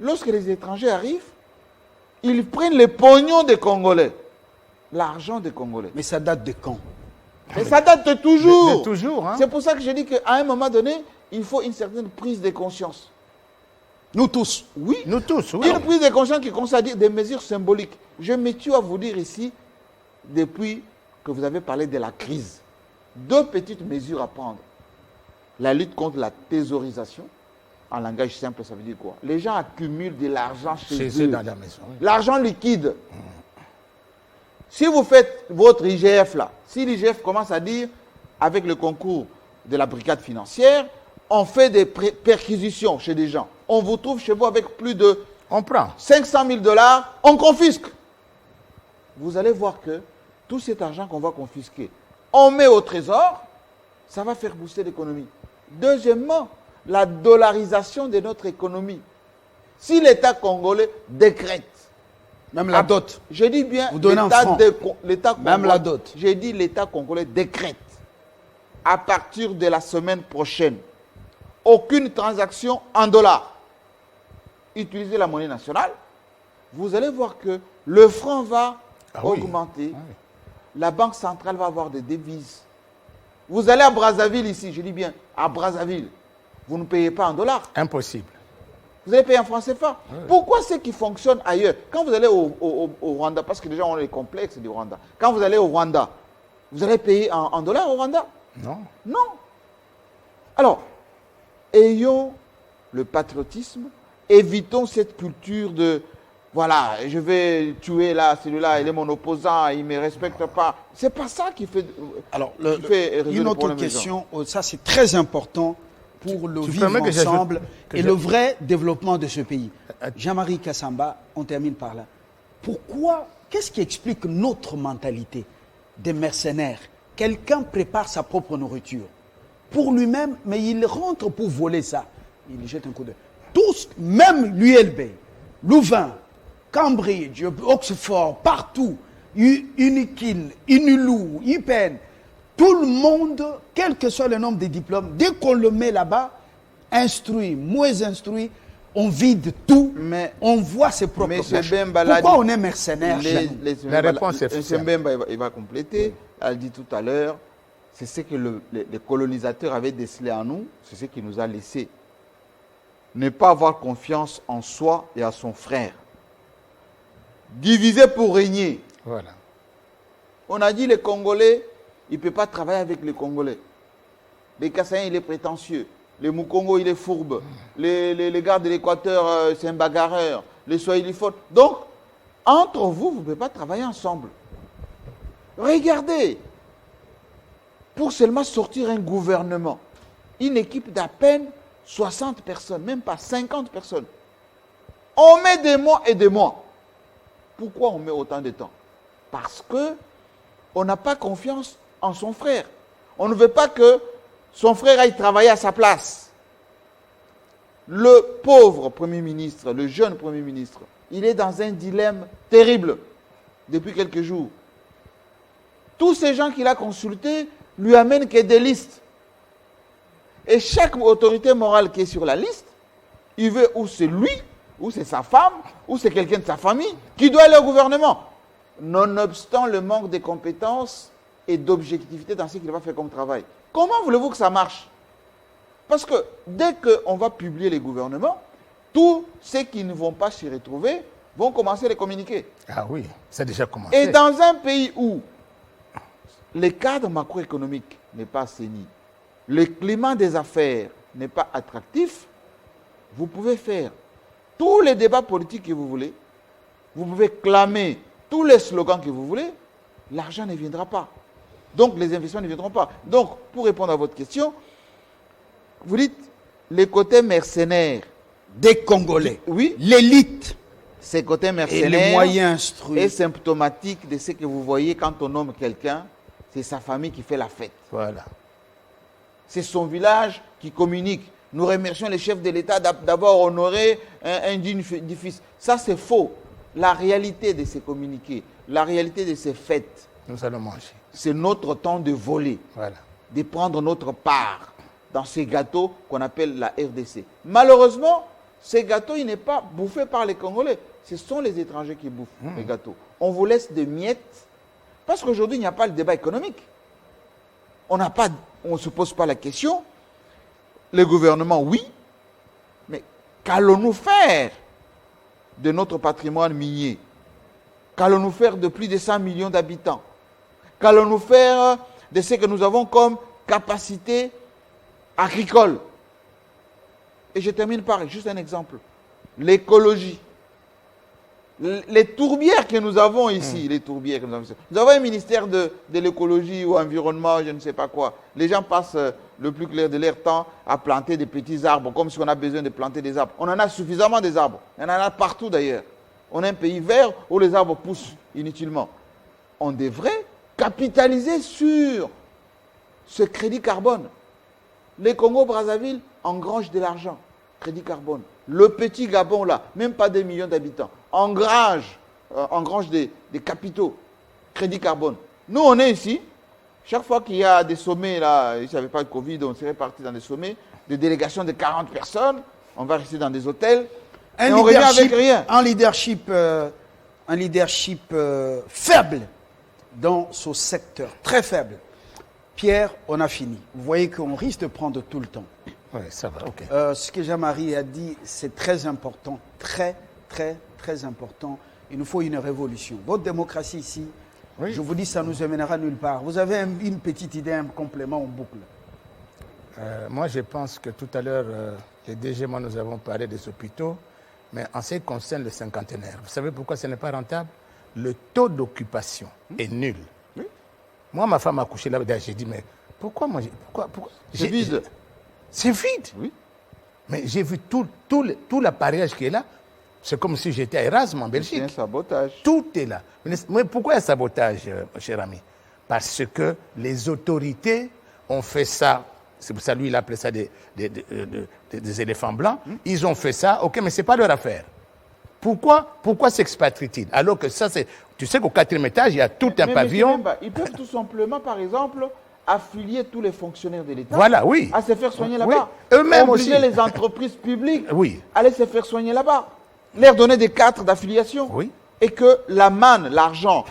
lorsque les étrangers arrivent, ils prennent les pognons des Congolais, l'argent des Congolais? Mais ça date de quand? Et ça date de toujours. De toujours, hein. C'est pour ça que je dis qu'à un moment donné, il faut une certaine prise de conscience. Nous tous. Oui, Nous tous, oui. une prise de conscience qui consiste à dire des mesures symboliques. Je me tue à vous dire ici, depuis que vous avez parlé de la crise, 2 petites mesures à prendre. La lutte contre la thésaurisation, en langage simple, ça veut dire quoi? Les gens accumulent de l'argent chez C'est eux. dans la maison. Oui. L'argent liquide. Si vous faites votre IGF là, si l'IGF commence à dire, avec le concours de la brigade financière, on fait des perquisitions chez des gens. On vous trouve chez vous avec plus de On prend. 500 000 dollars, on confisque. Vous allez voir que tout cet argent qu'on va confisquer, on met au trésor, ça va faire booster l'économie. Deuxièmement, la dollarisation de notre économie. Si l'État congolais décrète, Même la dot. je dis bien Vous donnez en francs. l'État Même la dot. J'ai dit l'État congolais décrète à partir de la semaine prochaine aucune transaction en dollars. Utilisez la monnaie nationale. Vous allez voir que le franc va augmenter. Ah oui. La banque centrale va avoir des devises. Vous allez à Brazzaville ici, je dis bien à Brazzaville. Vous ne payez pas en dollars. Impossible. Vous allez payer en francs CFA. Pourquoi c'est qui fonctionne ailleurs? Quand vous allez au Rwanda, parce que les gens ont les complexes du Rwanda. Quand vous allez au Rwanda, vous allez payer en dollars au Rwanda? Non. Non. Alors, ayons le patriotisme, évitons cette culture de voilà, je vais tuer là, celui-là, il est mon opposant, il ne me respecte pas. C'est pas ça qui fait. Alors, qui fait résoudre une le autre problème des gens. question, ça c'est très important pour le tu vivre permets que j'ajoute- ensemble que et je- le vrai développement de ce pays. Jean-Marie Kassamba, on termine par là. Pourquoi, qu'est-ce qui explique notre mentalité des mercenaires? Quelqu'un prépare sa propre nourriture pour lui-même, mais il rentre pour voler ça. Il jette un coup d'œil. Tous, même l'ULB, Louvain, Cambridge, Oxford, partout, Unikin, Unilou, IPN, tout le monde, quel que soit le nombre de diplômes, dès qu'on le met là-bas, instruit, moins instruit, on vide tout, Mais- on voit ses propres Monsieur poches. Bemba l'a Pourquoi dit. on est mercenaire chez nous? La réponse est Monsieur simple. Mbemba, il va compléter. Elle dit tout à l'heure, c'est ce que les colonisateurs avaient décelé en nous, c'est ce qui nous a laissé. Ne pas avoir confiance en soi et à son frère. Diviser pour régner. Voilà. On a dit les Congolais, il ne peut pas travailler avec les Congolais. Les Kassaïens, il est prétentieux. Les Mukongo, il est fourbe. Les gars de l'Équateur, c'est un bagarreur. Les Swahili faute. Donc, entre vous, vous ne pouvez pas travailler ensemble. Regardez. Pour seulement sortir un gouvernement, une équipe d'à peine 60 personnes, même pas 50 personnes. On met des mois et des mois. Pourquoi on met autant de temps? Parce que on n'a pas confiance en son frère. On ne veut pas que son frère aille travailler à sa place. Le pauvre Premier ministre, le jeune Premier ministre, il est dans un dilemme terrible depuis quelques jours. Tous ces gens qu'il a consultés lui amènent que des listes. Et chaque autorité morale qui est sur la liste, il veut ou c'est lui, ou c'est sa femme, ou c'est quelqu'un de sa famille qui doit aller au gouvernement. Nonobstant le manque de compétences et d'objectivité dans ce qu'il va faire comme travail. Comment voulez-vous que ça marche? Parce que dès qu'on va publier les gouvernements, tous ceux qui ne vont pas s'y retrouver vont commencer à les communiquer. Ah oui, c'est déjà commencé. Et dans un pays où le cadre macroéconomique n'est pas assaini, le climat des affaires n'est pas attractif, vous pouvez faire tous les débats politiques que vous voulez, vous pouvez clamer tous les slogans que vous voulez, l'argent ne viendra pas. Donc les investissements ne viendront pas. Donc, pour répondre à votre question, vous dites les côtés mercenaires des Congolais. Oui. L'élite. Ces côtés Et mercenaires les moyens instruits. est symptomatique de ce que vous voyez quand on nomme quelqu'un, c'est sa famille qui fait la fête. Voilà. C'est son village qui communique. Nous remercions les chefs de l'État d'avoir honoré un digne fils. Ça, c'est faux. La réalité de ces communiqués, la réalité de ces fêtes, Nous allons manger. c'est notre temps de voler, Voilà. de prendre notre part dans ces gâteaux qu'on appelle la RDC. Malheureusement, ces gâteaux, il n'est pas bouffé par les Congolais. Ce sont les étrangers qui bouffent les gâteaux. On vous laisse des miettes. Parce qu'aujourd'hui, il n'y a pas le débat économique. On ne se pose pas la question. Le gouvernement, oui. Mais qu'allons-nous faire de notre patrimoine minier? Qu'allons-nous faire de plus de 100 millions d'habitants? Qu'allons-nous faire de ce que nous avons comme capacité agricole? Et je termine par juste un exemple. L'écologie. Les tourbières que nous avons ici, les tourbières que nous avons ici. Nous avons un ministère de l'écologie ou environnement, je ne sais pas quoi. Les gens passent le plus clair de leur temps à planter des petits arbres, comme si on a besoin de planter des arbres. On en a suffisamment des arbres. On en a partout d'ailleurs. On a un pays vert où les arbres poussent inutilement. On devrait capitaliser sur ce crédit carbone. Les Congo-Brazzaville engrangent de l'argent, crédit carbone. Le petit Gabon, là, même pas des millions d'habitants, engrange des capitaux, crédit carbone. Nous, on est ici. Chaque fois qu'il y a des sommets, là, il n'y avait pas de Covid, on serait parti dans des sommets, des délégations de 40 personnes, on va rester dans des hôtels, et on revient avec rien. Un leadership faible dans ce secteur, très faible. Pierre, on a fini. Vous voyez qu'on risque de prendre tout le temps. Oui, ça va, ok. Ce que Jean-Marie a dit, c'est très important, très, très, très important. Il nous faut une révolution. Votre démocratie ici, oui. Je vous dis, ça nous amènera nulle part. Vous avez une petite idée, un complément en boucle. Moi, je pense que tout à l'heure, les DG, moi, nous avons parlé des hôpitaux, mais en ce qui concerne le cinquantenaire, vous savez pourquoi ce n'est pas rentable? Le taux d'occupation est nul. Oui. Moi, ma femme a couché là, j'ai dit, mais pourquoi moi, pourquoi C'est vide. C'est vide. Oui. Mais j'ai vu tout l'appareillage qui est là. C'est comme si j'étais à Erasme en Belgique. C'est un sabotage. Tout est là. Mais pourquoi il y a sabotage, cher ami? Parce que les autorités ont fait ça. C'est pour ça lui, il appelait ça des éléphants blancs. Ils ont fait ça. OK, mais ce n'est pas leur affaire. Pourquoi s'expatrient-ils? Alors que ça, c'est... Tu sais qu'au 4e étage, il y a tout un pavillon. Ils peuvent tout simplement, par exemple, affilier tous les fonctionnaires de l'État Voilà, oui. à se faire soigner Oui. là-bas. Eux-mêmes Obliger aussi. les entreprises publiques Oui. à aller se faire soigner là-bas. Leur donner des cartes d'affiliation. Oui. Et que la manne, l'argent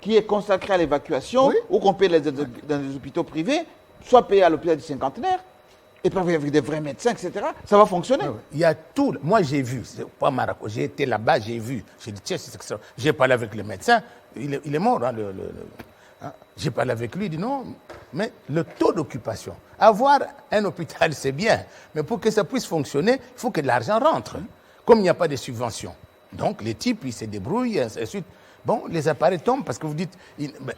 qui est consacré à l'évacuation, Oui. ou qu'on paye dans les hôpitaux privés, soit payé à l'hôpital du cinquantenaire, et puis avec des vrais médecins, etc. Ça va fonctionner. Il y a tout. Moi, j'ai vu. C'est pas Maracou. J'ai été là-bas, j'ai vu. J'ai dit, tiens, c'est extraordinaire. J'ai parlé avec le médecin. Il est mort, hein, hein. J'ai parlé avec lui, il dit non, mais le taux d'occupation. Avoir un hôpital, c'est bien, mais pour que ça puisse fonctionner, il faut que l'argent rentre. Comme il n'y a pas de subventions. Donc, les types, ils se débrouillent, et ainsi de suite. Bon, les appareils tombent parce que vous dites,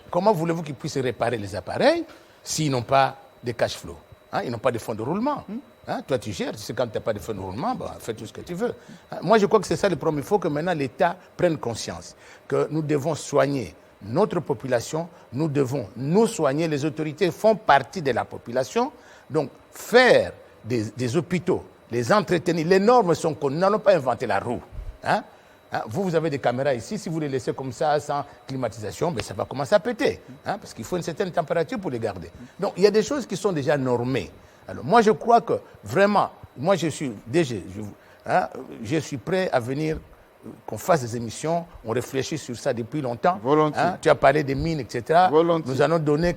comment voulez-vous qu'ils puissent réparer les appareils s'ils n'ont pas de cash flow, hein, ils n'ont pas de fonds de roulement. Hein, toi, tu gères, c'est quand tu n'as pas de fonds de roulement, bah, fais tout ce que tu veux. Hein, moi, je crois que c'est ça le problème. Il faut que maintenant l'État prenne conscience que nous devons soigner notre population, nous devons nous soigner. Les autorités font partie de la population. Donc, faire des hôpitaux les entretenir. Les normes sont connues. Nous n'allons pas inventer la roue. Hein? Vous avez des caméras ici. Si vous les laissez comme ça, sans climatisation, ben, ça va commencer à péter. Hein? Parce qu'il faut une certaine température pour les garder. Donc, il y a des choses qui sont déjà normées. Alors, moi, je crois que vraiment, moi, je suis DG. Je suis prêt à venir, qu'on fasse des émissions. On réfléchit sur ça depuis longtemps. Volontiers. Tu as parlé des mines, etc. Volontiers. Nous allons donner...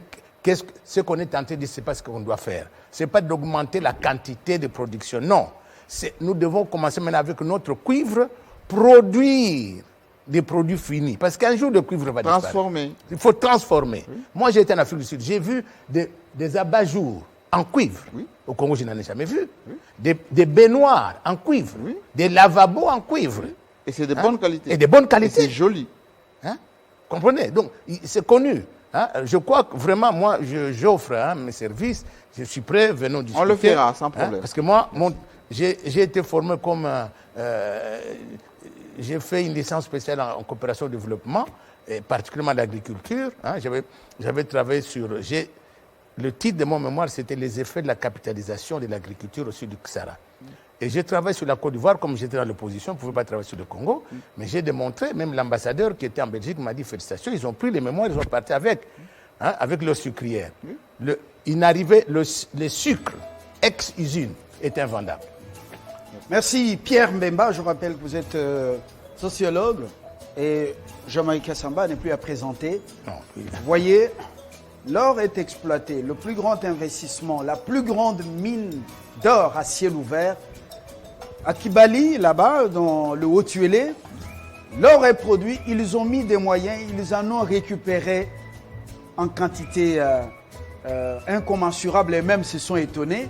Ce qu'on est en train de dire, ce n'est pas ce qu'on doit faire. Ce n'est pas d'augmenter la quantité de production. Non. Nous devons commencer maintenant avec notre cuivre, produire des produits finis. Parce qu'un jour, le cuivre va disparaître. Transformer. Il faut transformer. Oui. Moi, j'ai été en Afrique du Sud. J'ai vu des abat-jours en cuivre. Oui. Au Congo, je n'en ai jamais vu. Oui. Des baignoires en cuivre. Oui. Des lavabos en cuivre. Oui. Et c'est de bonne qualité. Et de bonne qualité. Et c'est joli. Comprenez? Donc, c'est connu. Je crois que vraiment, moi, j'offre mes services. Je suis prêt, venons discuter. On le fera, sans problème. Parce que moi, j'ai été formé comme... j'ai fait une licence spéciale en coopération au développement, et particulièrement l'agriculture. J'avais travaillé sur... Le titre de mon mémoire, c'était les effets de la capitalisation de l'agriculture au sud du Sahara. Et j'ai travaillé sur la Côte d'Ivoire, comme j'étais dans l'opposition, je ne pouvais pas travailler sur le Congo. Mais j'ai démontré, même l'ambassadeur qui était en Belgique m'a dit félicitations, ils ont pris les mémoires, ils sont partis avec leur sucrière. Le sucre, ex-usine, est invendable. Merci Pierre Mbemba, je rappelle que vous êtes sociologue et Jamaïca Samba n'est plus à présenter. Non. Vous voyez, l'or est exploité, le plus grand investissement, la plus grande mine d'or à ciel ouvert. À Kibali, là-bas, dans le Haut-Tuélé, l'or est produit, ils ont mis des moyens, ils en ont récupéré en quantité incommensurable et même se sont étonnés.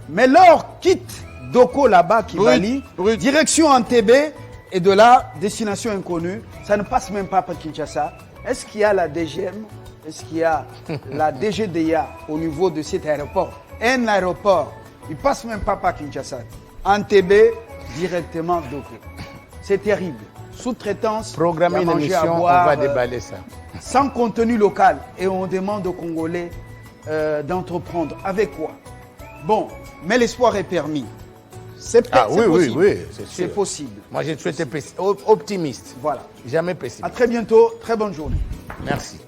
Mais l'or quitte Doko là-bas, Kibali, direction Entebbe et de là, destination inconnue. Ça ne passe même pas par Kinshasa. Est-ce qu'il y a la DGM? Est-ce qu'il y a la DGDA au niveau de cet aéroport? Un aéroport, il ne passe même pas par Kinshasa. Entebbe, directement Doko. C'est terrible. Sous-traitance, programmer une émission, boire, on va déballer ça. Sans contenu local. Et on demande aux Congolais d'entreprendre. Avec quoi? Bon, mais l'espoir est permis. C'est possible. Oui, c'est possible. Moi, j'ai toujours été optimiste. Voilà. Jamais pessimiste. À très bientôt. Très bonne journée. Merci.